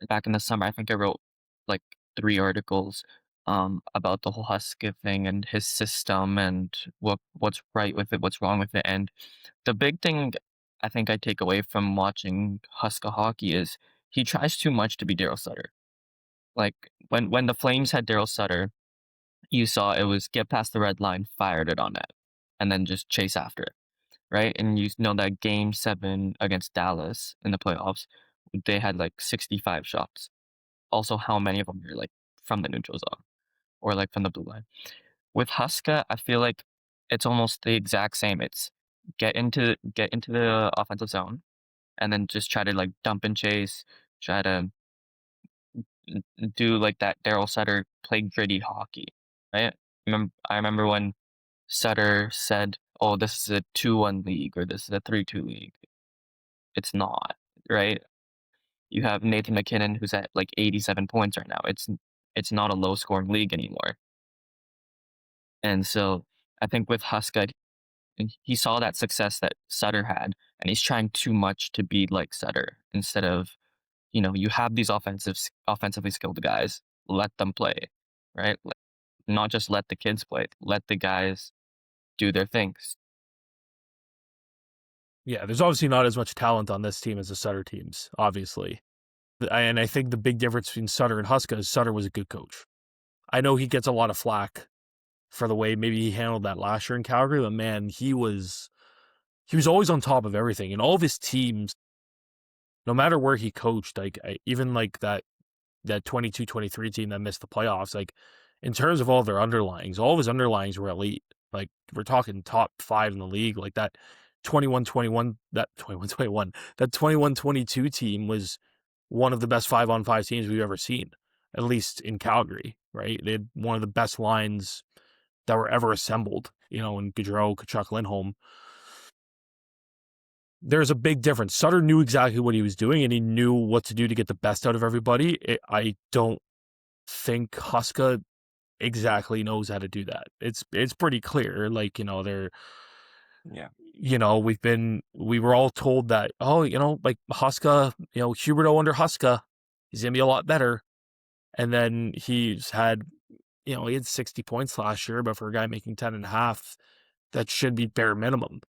back in the summer, I think I wrote 3 articles about the whole Huska thing and his system and what's right with it, what's wrong with it. And the big thing I think I take away from watching Huska hockey is he tries too much to be Daryl Sutter. Like when the Flames had Daryl Sutter, you saw it was get past the red line, fired it on net, and then just chase after it, right? And you know that Game 7 against Dallas in the playoffs, they had 65 shots. Also, how many of them are from the neutral zone or from the blue line? With Huska, I feel like it's almost the exact same. It's get into the offensive zone, and then just try to dump and chase, try to do that Daryl Sutter play gritty hockey, right? I remember when Sutter said, "Oh, this is a 2-1 league or this is a 3-2 league." It's not, right? You have Nathan McKinnon who's at 87 points right now. It's not a low scoring league anymore. And so I think with Huska, he saw that success that Sutter had, and he's trying too much to be like Sutter instead of, you have these offensively skilled guys, let them play, right? Not just let the kids play, let the guys do their things. yeah, there's obviously not as much talent on this team as the Sutter teams, obviously. And I think the big difference between Sutter and Huska is Sutter was a good coach. I know he gets a lot of flack for the way maybe he handled that last year in Calgary, but man, he was always on top of everything. And all of his teams, no matter where he coached, even that 22-23 team that missed the playoffs, in terms of all their underlyings, all of his underlyings were elite. We're talking top 5 in the league. That 21-21, that 21-22 team was one of the best 5-on-5 teams we've ever seen, at least in Calgary, right? They had one of the best lines that were ever assembled, in Gaudreau, Kachuk, Lindholm. there's a big difference. Sutter knew exactly what he was doing, and he knew what to do to get the best out of everybody. I don't think Huska exactly knows how to do that. It's pretty clear. Like, they're, we were all told that, like Huska, Huberto under Huska, he's gonna be a lot better. And then he's had, he had 60 points last year, but for a guy making 10.5, that should be bare minimum.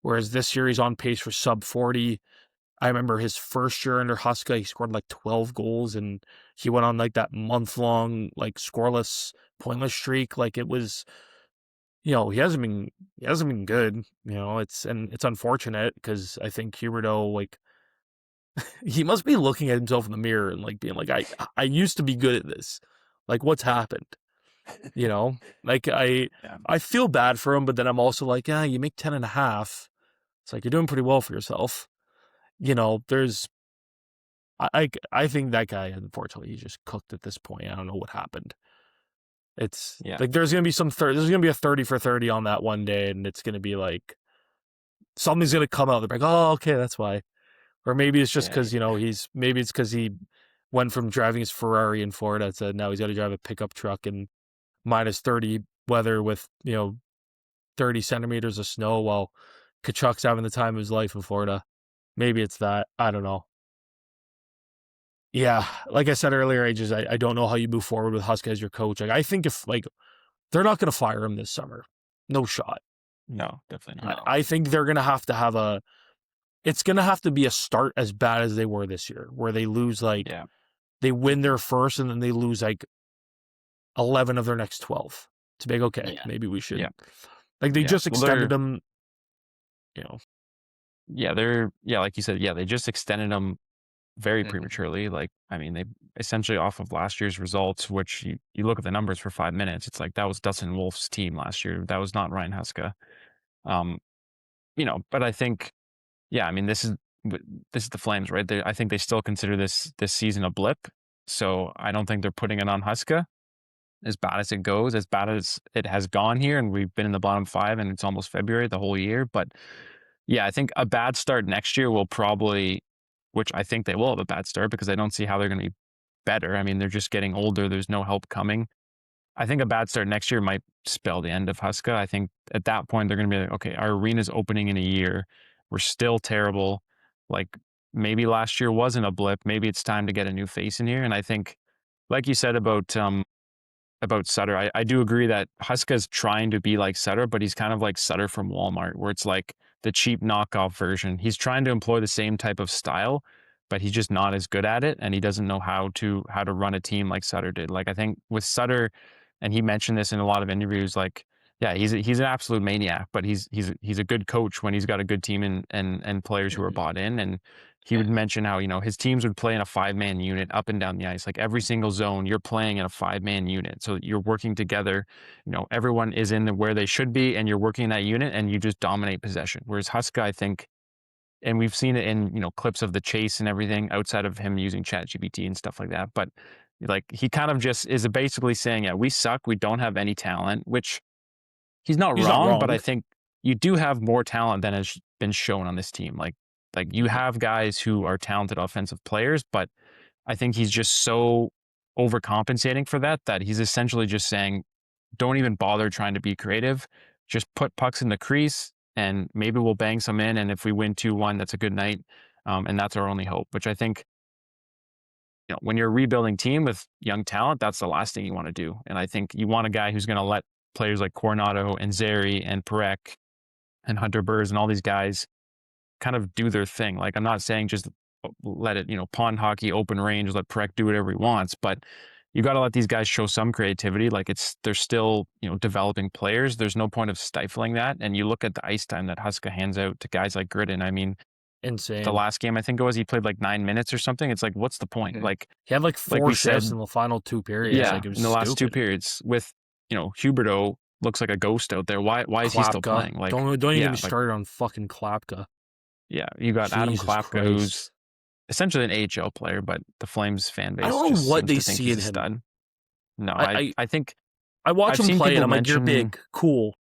Whereas this year he's on pace for sub 40. I remember his first year under Huska, he scored like 12 goals, and he went on like that month-long like scoreless, pointless streak. Like, it was, he hasn't been good. It's unfortunate because I think Huberto, like, he must be looking at himself in the mirror and like being like, I used to be good at this. Like, what's happened? Like, I feel bad for him, but then I'm also like, yeah, you make 10.5. It's like, you're doing pretty well for yourself. There's, I think that guy, unfortunately, he's just cooked at this point. I don't know what happened. It's like, there's going to be a 30 for 30 on that one day, and it's going to be like, something's going to come out. They're like, oh, okay, that's why. Or maybe it's just because, maybe it's because he went from driving his Ferrari in Florida to now he's got to drive a pickup truck in minus 30 weather with, 30 centimeters of snow while Kachuk's having the time of his life in Florida. Maybe it's that. I don't know. Yeah, like I said earlier, I don't know how you move forward with Huska as your coach. Like, I think if, like, they're not going to fire him this summer. No shot. No, definitely not. I think they're going to have to it's going to have to be a start as bad as they were this year, where they lose, like, they win their first and then they lose, like, 11 of their next 12. To be like, okay, maybe we should. Yeah. Like, they just extended them, Yeah, like you said, they just extended them very prematurely. Like, I mean, they essentially off of last year's results, which you look at the numbers for 5 minutes, it's like that was Dustin Wolf's team last year. That was not Ryan Huska. But I think, I mean, this is the Flames, right? I think they still consider this season a blip. So I don't think they're putting it on Huska. As bad as it goes, as bad as it has gone here, and we've been in the bottom 5 and it's almost February the whole year. But yeah, I think a bad start next year will probably, which I think they will have a bad start because I don't see how they're going to be better. I mean, they're just getting older. There's no help coming. I think a bad start next year might spell the end of Huska. I think at that point, they're going to be like, okay, our arena's opening in a year. We're still terrible. Like, maybe last year wasn't a blip. Maybe it's time to get a new face in here. And I think, like you said about Sutter, I do agree that Huska's trying to be like Sutter, but he's kind of like Sutter from Walmart, where it's like the cheap knockoff version. He's trying to employ the same type of style, but he's just not as good at it, and he doesn't know how to run a team like Sutter did. Like, I think with Sutter, and he mentioned this in a lot of interviews, like, yeah, he's an absolute maniac, but he's a good coach when he's got a good team and players who are bought in. And he would mention how, his teams would play in a 5-man unit up and down the ice. Like, every single zone, you're playing in a 5-man unit. So you're working together, everyone is in where they should be, and you're working in that unit, and you just dominate possession. Whereas Huska, I think, and we've seen it in, clips of the chase and everything outside of him using ChatGPT and stuff like that. But like, he kind of just is basically saying, yeah, we suck. We don't have any talent, which he's not wrong, but I think you do have more talent than has been shown on this team. Like you have guys who are talented offensive players, but I think he's just so overcompensating for that he's essentially just saying, don't even bother trying to be creative. Just put pucks in the crease, and maybe we'll bang some in. And if we win 2-1, that's a good night. And that's our only hope, which I think, when you're a rebuilding team with young talent, that's the last thing you want to do. And I think you want a guy who's going to let players like Coronado and Zary and Perek and Hunter Burrs and all these guys kind of do their thing. Like, I'm not saying just let it, pond hockey, open range, let Perek do whatever he wants, but you got to let these guys show some creativity. Like, they're still, developing players. There's no point of stifling that. And you look at the ice time that Huska hands out to guys like Gritton. I mean, insane. The last game, I think it was, he played like 9 minutes or something. It's like, what's the point? Like, he had like 4 shifts in the final 2 periods. Yeah, like, it was in the last stupid. 2 periods with, Huberto looks like a ghost out there. Why is he still playing? Like, don't even get me started on fucking Klapka. Yeah, you got Adam Klapka, who's essentially an AHL player, but the Flames fan base, I don't know what they see in him. Stud. No, I think I watch him play and I'm like, you're big, cool.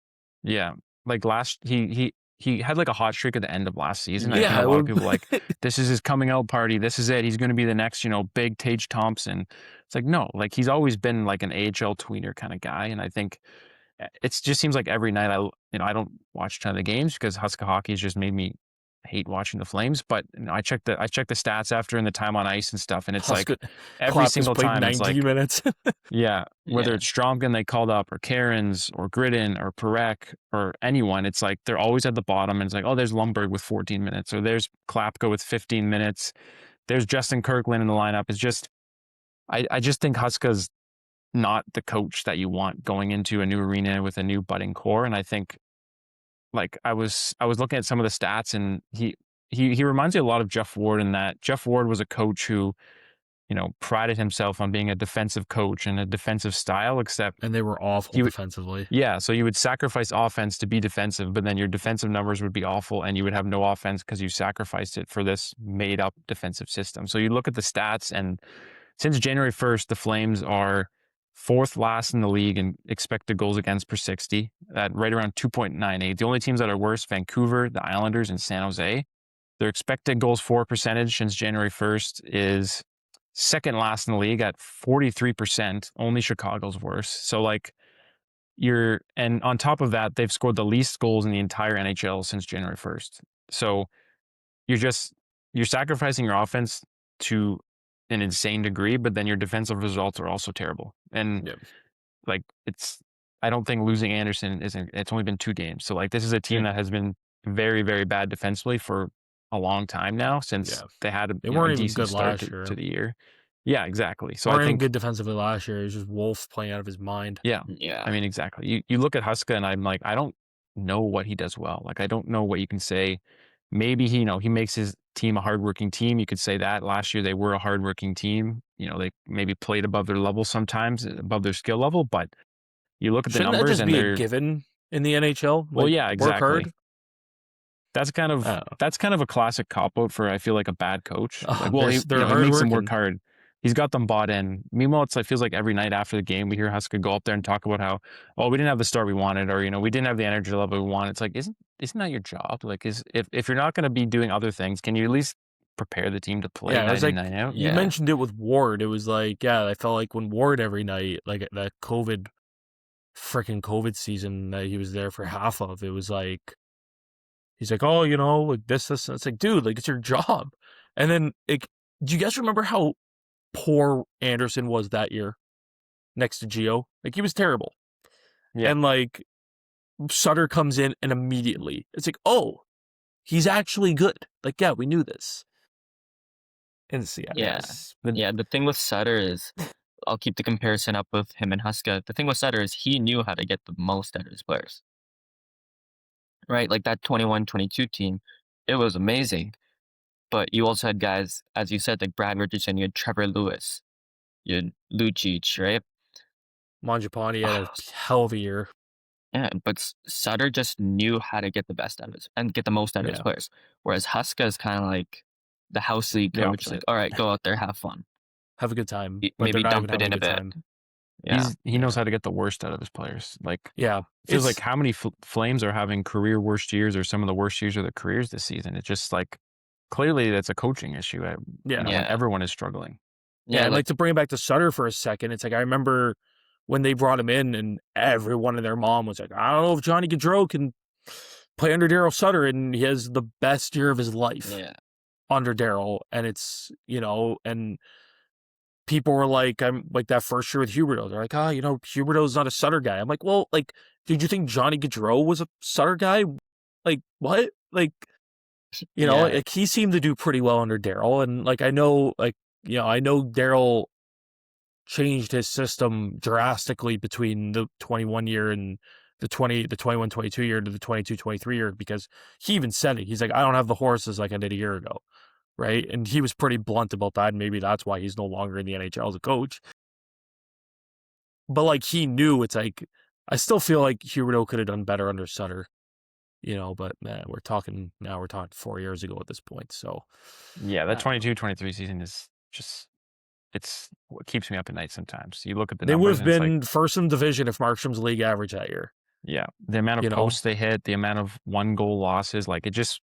Yeah, like he he had like a hot streak at the end of last season. I Yeah, think a lot of people like, this is his coming out party. This is it. He's going to be the next, big Tage Thompson. It's like, no, like he's always been like an AHL tweener kind of guy. And I think it just seems like every night I don't watch a ton of the games because Huska hockey has just made me hate watching the Flames. But I check the stats after and the time on ice and stuff. And it's like every Klopp single played time 90 it's like, minutes. yeah, whether Yeah. it's Stromkin they called up or Cairns or Gridden or Perek or anyone, it's like they're always at the bottom. And it's like, oh, there's Lundberg with 14 minutes or there's Klapko with 15 minutes. There's Justin Kirkland in the lineup. It's just, I just think Huska's not the coach that you want going into a new arena with a new budding core. And I think like I was looking at some of the stats and he reminds me a lot of Jeff Ward in that Jeff Ward was a coach who, prided himself on being a defensive coach and a defensive style, except And they were awful defensively. yeah. So you would sacrifice offense to be defensive, but then your defensive numbers would be awful and you would have no offense because you sacrificed it for this made up defensive system. So you look at the stats and since January 1st, the Flames are fourth last in the league in expected goals against per 60 at right around 2.98. The only teams that are worse, Vancouver, the Islanders, and San Jose. Their expected goals for percentage since January 1st is second last in the league at 43%. Only Chicago's worse. So like and on top of that, they've scored the least goals in the entire NHL since January 1st. So you're sacrificing your offense to an insane degree, but then your defensive results are also terrible. And like I don't think losing Andersson it's only been 2 games. So like this is a team that has been very, very bad defensively for a long time now since they had They weren't a even decent good start last year. to the year. Yeah, exactly. So weren't I even think good defensively last year. It was just Wolf playing out of his mind. yeah. Yeah. I mean, exactly. You look at Huska and I'm like, I don't know what he does well. Like, I don't know what you can say. Maybe he makes his team a hardworking team. You could say that last year they were a hardworking team. They maybe played above their level sometimes, above their skill level. But you look at the Shouldn't that numbers just and be they're a given in the NHL? well, Like, yeah, work exactly. hard. That's kind of a classic cop out for I feel like a bad coach. Like, well, he makes them work hard. He's got them bought in. Meanwhile, it feels like every night after the game, we hear Huska go up there and talk about how, oh, we didn't have the start we wanted, or we didn't have the energy level we wanted. It's like, isn't that your job? Like, if you're not going to be doing other things, can you at least prepare the team to play night in, night out? You mentioned it with Ward. It was like, I felt like when Ward every night, like that freaking COVID season that he was there for half of, it was like, he's like, oh, like this. It's like, dude, like it's your job. And then, like, do you guys remember how poor Andersson was that year next to Gio? Like, he was terrible. Yeah. And like Sutter comes in and immediately it's like, oh, he's actually good. Like, yeah, we knew this. And The thing with Sutter is, I'll keep the comparison up with him and Huska. The thing with Sutter is he knew how to get the most out of his players. Right? Like that 21-22 team, it was amazing. But you also had guys, as you said, like Brad Richardson, you had Trevor Lewis, you had Lucic, right? Mangiapane had a hell of a year. Yeah, but Sutter just knew how to get the best out of his and get the most out of his players. Whereas Huska is kind of like the house league coach, like, all right, go out there, have fun. Have a good time. Maybe dump it in a bit. Time. Yeah. He knows how to get the worst out of his players. Like, yeah, it feels like how many Flames are having career worst years or some of the worst years of their careers this season. It's just like, clearly that's a coaching issue. Everyone is struggling. Yeah, I'd like to bring it back to Sutter for a second. It's like, I remember when they brought him in and everyone and their mom was like, I don't know if Johnny Gaudreau can play under Daryl Sutter, and he has the best year of his life under Daryl. And it's, and people were like, I'm like that first year with Huberdeau. They're like, Huberdeau's not a Sutter guy. I'm like, well, like, did you think Johnny Gaudreau was a Sutter guy? Like, what? Like, like he seemed to do pretty well under Daryl. And like, I know Daryl changed his system drastically between the 21 year and the 21-22 year to the 22-23 year, because he even said it. He's like, I don't have the horses like I did a year ago. Right. And he was pretty blunt about that. And maybe that's why he's no longer in the NHL as a coach. But like, he knew, it's like, I still feel like Huberdeau could have done better under Sutter, but man, we're talking 4 years ago at this point. So yeah, that 22-23 season is just, it's what keeps me up at night sometimes. You look at the they would numbers, have been first in the division if Markstrom's league average that year. Yeah, the amount of You know, posts they hit, the amount of 1-goal losses, like, it just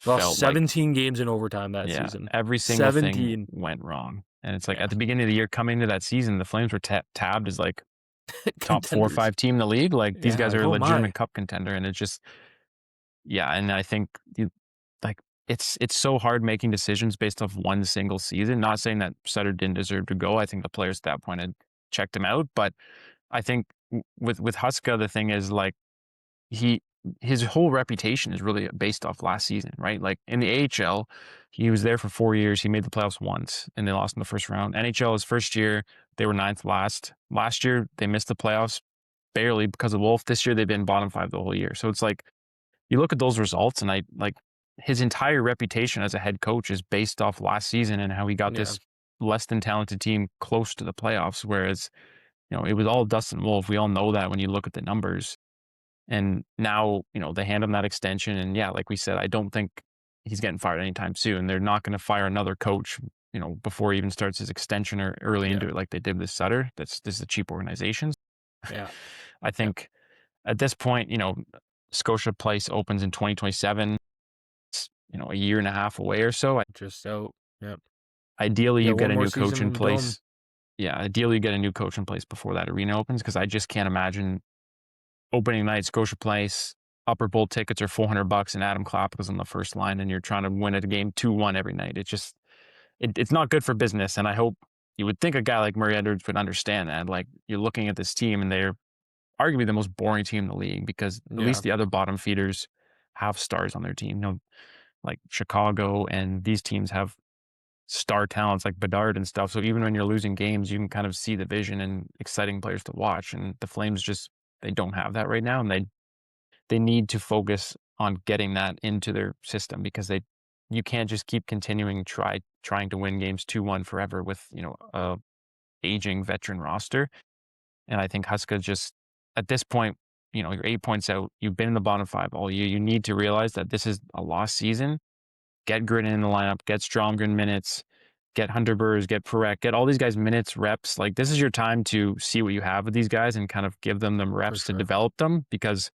lost felt like 17 games in overtime that yeah, season. every single thing 17. went wrong. And it's like, Yeah. at the beginning of the year, coming into that season, the Flames were tabbed as, like, top 4 or Contenders. 5 team in the league. Like, these Yeah, guys like, are a oh my. legitimate cup contender, and it's just yeah, and I think you like, it's so hard making decisions based off one single season. Not saying that Sutter didn't deserve to go. I think the players at that point had checked him out, but I think with Huska, the thing is, like, he his whole reputation is really based off last season, right? Like, in the AHL, he was there for 4 years. He made the playoffs once, and they lost in the first round. NHL, his first year, they were ninth last. Last year, they missed the playoffs barely because of Wolf. This year, they've been bottom five the whole year. So it's like, you look at those results, and I like his entire reputation as a head coach is based off last season and how he got Yeah. this less than talented team close to the playoffs. Whereas, it was all Dustin Wolf. We all know that when you look at the numbers. And now, they hand him that extension. And yeah, like we said, I don't think he's getting fired anytime soon. They're not going to fire another coach, before he even starts his extension or early into Yeah. it, like they did with Sutter. This is a cheap organization. Yeah. I think at this point, Scotia Place opens in 2027. It's, a year and a half away or so. Just out. Yep. Ideally, Yeah, you get one a more new coach season in in the Dome. place. Yeah, ideally, you get a new coach in place before that arena opens, because I just can't imagine opening night, Scotia Place, upper bowl tickets are $400, and Adam Clapp is on the first line, and you're trying to win at a game 2-1 every night. It's not good for business. And I hope you would think a guy like Murray Edwards would understand that. Like, you're looking at this team, and they're arguably the most boring team in the league, because at Yeah. least the other bottom feeders have stars on their team. Like Chicago and these teams have star talents like Bedard and stuff. So even when you're losing games, you can kind of see the vision and exciting players to watch. And the Flames they don't have that right now, and they need to focus on getting that into their system, because you can't just keep continuing trying to win games 2-1 forever with a aging veteran roster. And I think Huska just, at this point, you're 8 points out. You've been in the bottom five all year. You need to realize that this is a lost season. Get Gritton in the lineup, get Stromgren minutes, get Hunter Burrs, get Perek, get all these guys minutes, reps. Like, this is your time to see what you have with these guys and kind of give them the reps to sure. develop them, because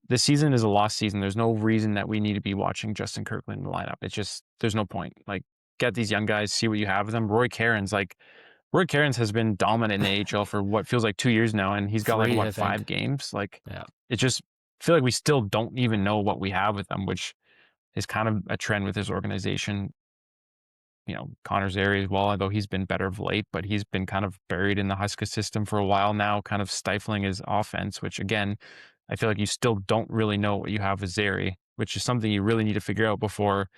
this season is a lost season. There's no reason that we need to be watching Justin Kirkland in the lineup. It's just, there's no point. Like, get these young guys, see what you have with them. Roy Cairns has been dominant in the AHL for what feels like 2 years now, and he's got 3, I 5 think. games. Like, Yeah. it just feel like we still don't even know what we have with them, which is kind of a trend with this organization. Connor Zary as well, although he's been better of late, but he's been kind of buried in the Huska system for a while now, kind of stifling his offense, which, again, I feel like you still don't really know what you have with Zary, which is something you really need to figure out before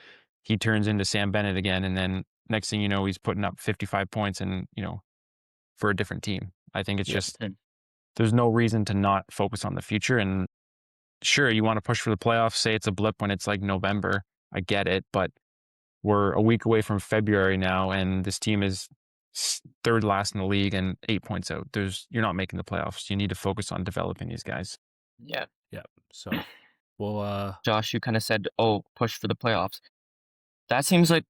he turns into Sam Bennett again. And then next thing you know, he's putting up 55 points and, for a different team. I think it's just, there's no reason to not focus on the future. And sure, you want to push for the playoffs, say it's a blip when it's like November. I get it, but we're a week away from February now, and this team is third last in the league and 8 points out. You're not making the playoffs. You need to focus on developing these guys. Yeah. Yeah. So, well, Josh, you kind of said, "Oh, push for the playoffs." That seems like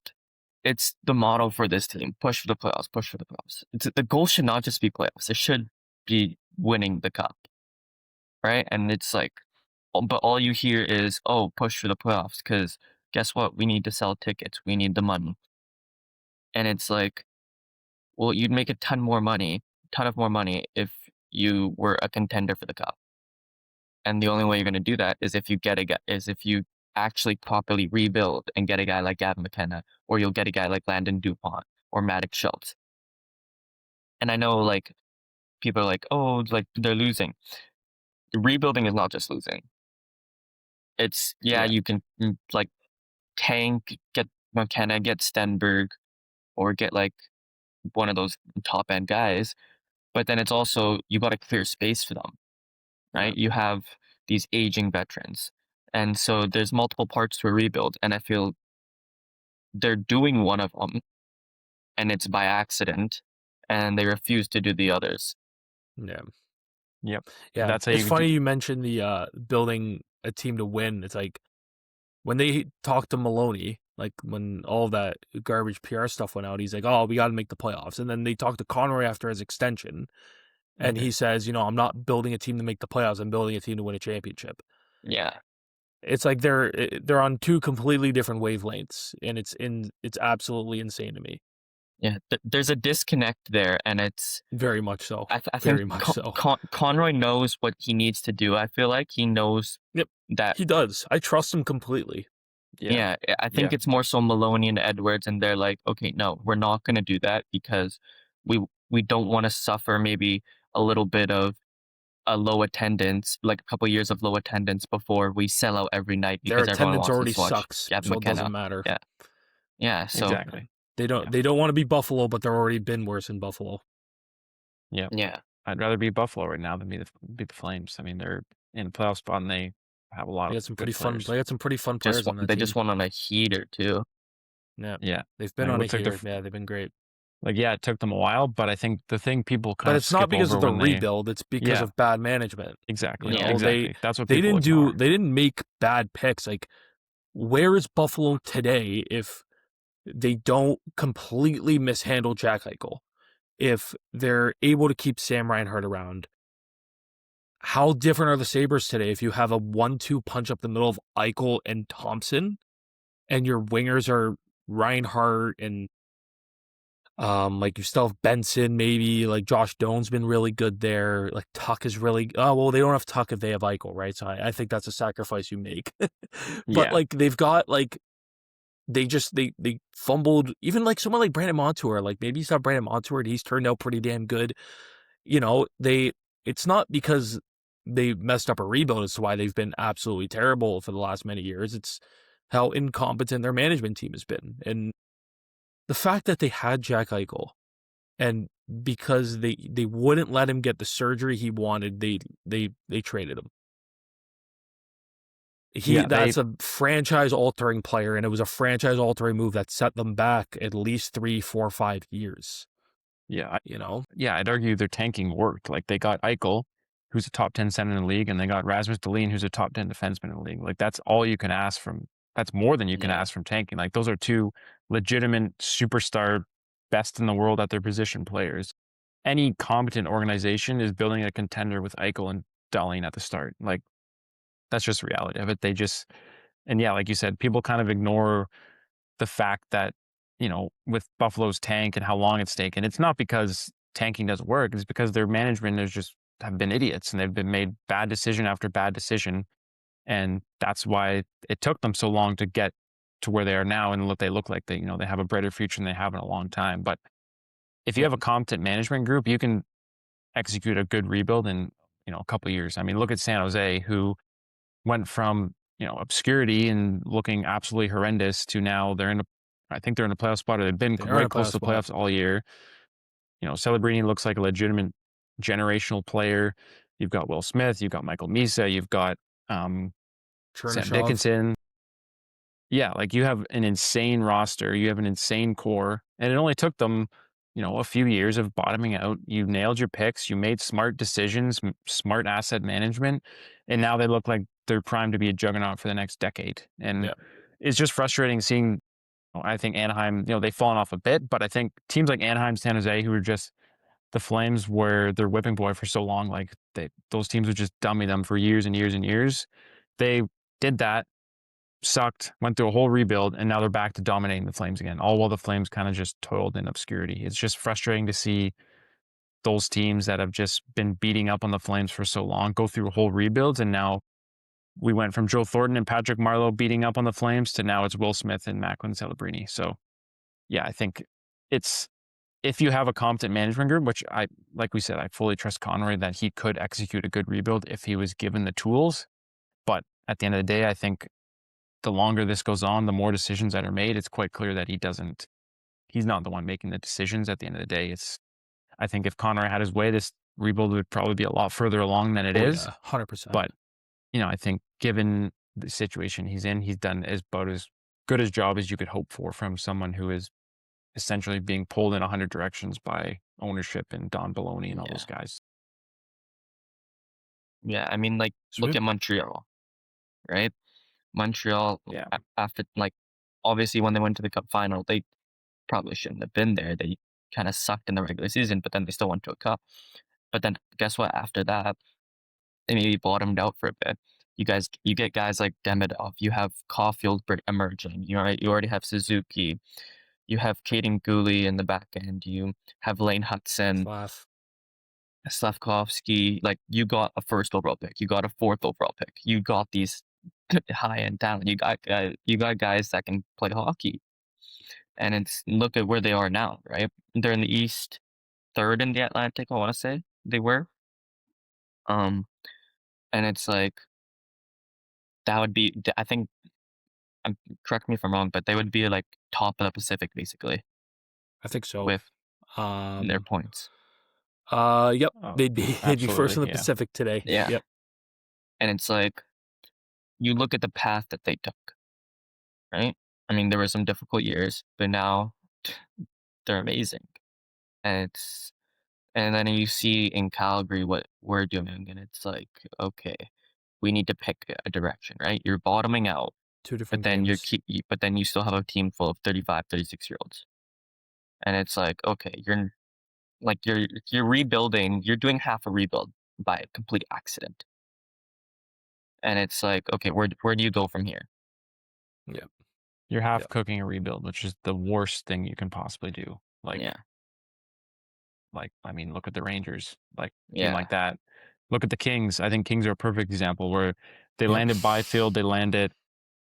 it's the motto for this team: push for the playoffs, push for the playoffs. The goal should not just be playoffs; it should be winning the cup, right? And it's like, but all you hear is, "Oh, push for the playoffs," because guess what? We need to sell tickets. We need the money, and it's like, well, you'd make a ton of more money if you were a contender for the cup. And the only way you're going to do that is if you actually properly rebuild and get a guy like Gavin McKenna, or you'll get a guy like Landon Dupont or Maddox Schultz. And I know, like, people are like, oh, like, they're losing. Rebuilding is not just losing. It's, you can, like, tank, get McKenna, get Stenberg, or get, like, one of those top end guys. But then it's also, you got to clear space for them, right? You have these aging veterans. And so there's multiple parts to a rebuild. And I feel they're doing one of them, and it's by accident, and they refuse to do the others. yeah. Yep. Yeah. That's how It's you funny you mentioned the building a team to win. It's like when they talked to Maloney, like when all that garbage PR stuff went out, he's like, "Oh, we got to make the playoffs." And then they talked to Conroy after his extension, And he says, I'm not building a team to make the playoffs. I'm building a team to win a championship. Yeah. It's like they're on two completely different wavelengths, and it's absolutely insane to me. Yeah, there's a disconnect there, and it's very much so. I Very think much so. Conroy knows what he needs to do. I feel like he knows that he does. I trust him completely. Yeah, I think it's more so Maloney and Edwards, and they're like, okay, no, we're not going to do that because we don't want to suffer maybe a little bit of a low attendance, like a couple years of low attendance before we sell out every night because Their everyone attendance wants already to watch sucks, Gavin so it McKenna. doesn't matter. Yeah. So exactly. They don't want to be Buffalo, but they're already been worse in Buffalo. Yeah. I'd rather be Buffalo right now than be the Flames. I mean, they're in a playoff spot and they have a lot They of got some good pretty fun. players. They got some pretty fun players on that They team. just went on a heater too. Yeah. They've I been mean, on a looks like heater. Yeah, they've been great. Like, yeah, it took them a while, but I think the thing people kind But of it's not skip because over of the when they rebuild. It's because of bad management. exactly, You know, exactly. That's what they people didn't ignore. They didn't make bad picks. Like, where is Buffalo today if they don't completely mishandle Jack Eichel? If they're able to keep Sam Reinhart around, how different are the Sabres today if you have a 1-2 punch up the middle of Eichel and Thompson, and your wingers are Reinhart and like you still have Benson, maybe like Josh Doan's been really good there. Like Tuck is really they don't have Tuck if they have Eichel, right? So I think that's a sacrifice you make. But like they've got like they fumbled even like someone like Brandon Montour. Like maybe he's not Brandon Montour and he's turned out pretty damn good. It's not because they messed up a rebuild as to why they've been absolutely terrible for the last many years. It's how incompetent their management team has been. And the fact that they had Jack Eichel and because they wouldn't let him get the surgery he wanted, they traded him. That's a franchise-altering player, and it was a franchise-altering move that set them back at least 3, 4, 5 years. Yeah. Yeah, I'd argue their tanking worked. Like, they got Eichel, who's a top 10 center in the league, and they got Rasmus Dahlin, who's a top 10 defenseman in the league. Like, that's all you can ask from. That's more than you can ask from tanking. Like, those are two legitimate superstar, best in the world at their position players. Any competent organization is building a contender with Eichel and Dahlin at the start. Like, that's just reality of it. Like you said, people kind of ignore the fact that, with Buffalo's tank and how long it's taken, it's not because tanking doesn't work. It's because their management have been idiots and they've been made bad decision after bad decision. And that's why it took them so long to get to where they are now and what they look like. They have a brighter future than they have in a long time. But if you have a competent management group, you can execute a good rebuild in, a couple of years. I mean, look at San Jose, who went from, obscurity and looking absolutely horrendous to now I think they're in a playoff spot, or they've been right close to the playoffs all year. Celebrini looks like a legitimate generational player. You've got Will Smith, you've got Michael Misa, you've got Sam Dickinson. Yeah, like you have an insane roster, you have an insane core, and it only took them, a few years of bottoming out. You nailed your picks, you made smart decisions, smart asset management, and now they look like they're primed to be a juggernaut for the next decade. And it's just frustrating seeing, I think Anaheim, they've fallen off a bit, but I think teams like Anaheim, San Jose, who are just the Flames were their whipping boy for so long, like those teams would just dummy them for years and years and years. They did that, sucked, went through a whole rebuild, and now they're back to dominating the Flames again, all while the Flames kind of just toiled in obscurity. It's just frustrating to see those teams that have just been beating up on the Flames for so long go through whole rebuilds, and now we went from Joe Thornton and Patrick Marleau beating up on the Flames to now it's Will Smith and Macklin Celebrini. So, yeah, I think if you have a competent management group, which like we said, I fully trust Conroy that he could execute a good rebuild if he was given the tools. But at the end of the day, I think the longer this goes on, the more decisions that are made, it's quite clear that he's not the one making the decisions at the end of the day. I think if Conroy had his way, this rebuild would probably be a lot further along than it is. 100%. But, I think given the situation he's in, he's done about as good a job as you could hope for from someone who is essentially being pulled in 100 directions by ownership and Don Baloney and all those guys. Yeah, I mean, like, look at Montreal, right? Montreal, after, like, obviously when they went to the Cup final, they probably shouldn't have been there. They kind of sucked in the regular season, but then they still went to a Cup. But then guess what? After that, they maybe bottomed out for a bit. You get guys like Demidov. You have Caulfield emerging. You already have Suzuki. You have Caden Gooley in the back end. You have Lane Hudson, Slav. Slavkovsky. Like, you got a first overall pick. You got a fourth overall pick. You got these high end talent. You got guys that can play hockey. And look at where they are now, right? They're in the East, third in the Atlantic. I want to say they were. And it's like that would be. I think. Correct me if I'm wrong, but they would be like top of the Pacific basically I think so. with their points. Yep. Oh, They'd be first in the absolutely, yeah. Pacific today. Yeah. Yep. And it's like, you look at the path that they took, right? I mean, there were some difficult years, but now they're amazing. And then you see in Calgary what we're doing, and it's like, okay, we need to pick a direction, right? You're bottoming out, Two but different then games. but then you still have a team full of 35, 36-year-olds. And it's like, okay, you're rebuilding, you're doing half a rebuild by a complete accident. And it's like, okay, where do you go from here? Yep. You're half Yep. cooking a rebuild, which is the worst thing you can possibly do. Yeah. I mean, look at the Rangers, like Yeah. team like that. Look at the Kings. I think Kings are a perfect example where they Yep. landed Byfield, they landed,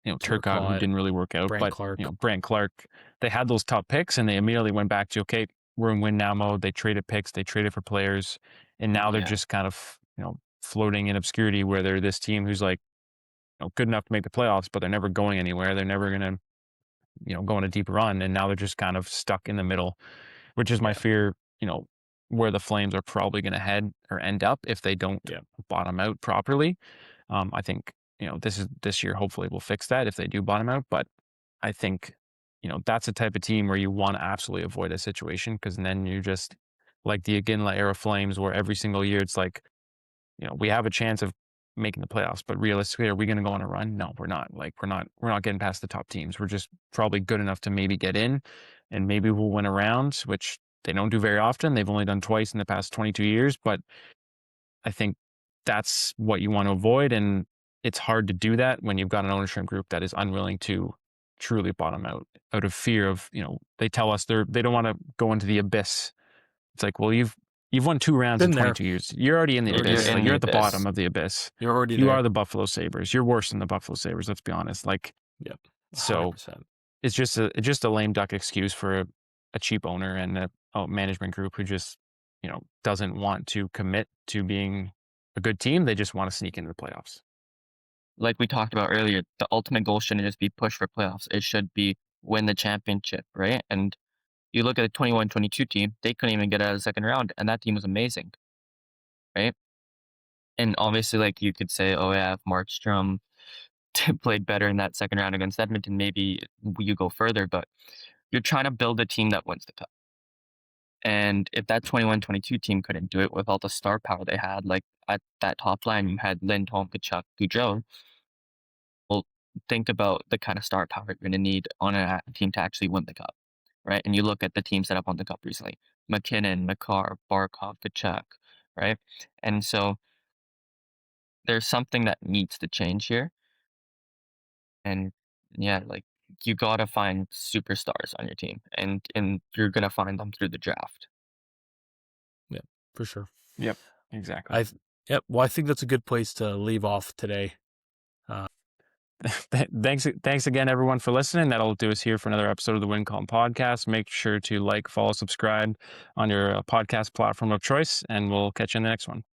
Turcotte, who Turcotte, didn't really work out, Brandt but Clark. Brandt Clark. They had those top picks, and they immediately went back to, okay, we're in win now mode. They traded picks, they traded for players, and now they're Yeah. just kind of floating in obscurity, where they're this team who's like good enough to make the playoffs, but they're never going anywhere. They're never gonna go on a deep run, and now they're just kind of stuck in the middle, which is my Yeah. fear. Where the Flames are probably going to head or end up if they don't bottom out properly. I think this year hopefully will fix that if they do bottom out, but I think that's a type of team where you want to absolutely avoid a situation, because then you're just like the Iginla era Flames, where every single year it's like we have a chance of making the playoffs, but realistically, are we going to go on a run? No, we're not. Like, we're not getting past the top teams. We're just probably good enough to maybe get in, and maybe we'll win a round, which they don't do very often. They've only done twice in the past 22 years, but I think that's what you want to avoid. And it's hard to do that when you've got an ownership group that is unwilling to truly bottom out of fear of, they tell us they don't want to go into the abyss. It's like, well, you've won 2 rounds in 22 years. You're already in the abyss. in Like, the you're at the abyss. bottom of the abyss. You're already You there. are the Buffalo Sabres. You're worse than the Buffalo Sabres. Let's be honest. Like, Yep. 100%. so it's just a lame duck excuse for a cheap owner and a management group who just doesn't want to commit to being a good team. They just want to sneak into the playoffs. Like we talked about earlier, the ultimate goal shouldn't just be push for playoffs. It should be win the championship, right? And you look at the 21-22 team, they couldn't even get out of the second round, and that team was amazing, right? And obviously, like, you could say, oh yeah, if Markstrom played better in that second round against Edmonton, maybe you go further, but you're trying to build a team that wins the cup. And if that 21-22 team couldn't do it with all the star power they had, like at that top line, you had Lindholm, Kachuk, Gaudreau. Well, think about the kind of star power you're going to need on a team to actually win the cup, right? And you look at the teams that have won the cup recently: McKinnon, Makar, Barkov, Kachuk, right? And so there's something that needs to change here. And yeah, like, you got to find superstars on your team, and you're going to find them through the draft. Yeah, for sure. Yep, exactly. Well, I think that's a good place to leave off today. Thanks again, everyone, for listening. That'll do us here for another episode of the Win Column Podcast. Make sure to like, follow, subscribe on your podcast platform of choice, and we'll catch you in the next one.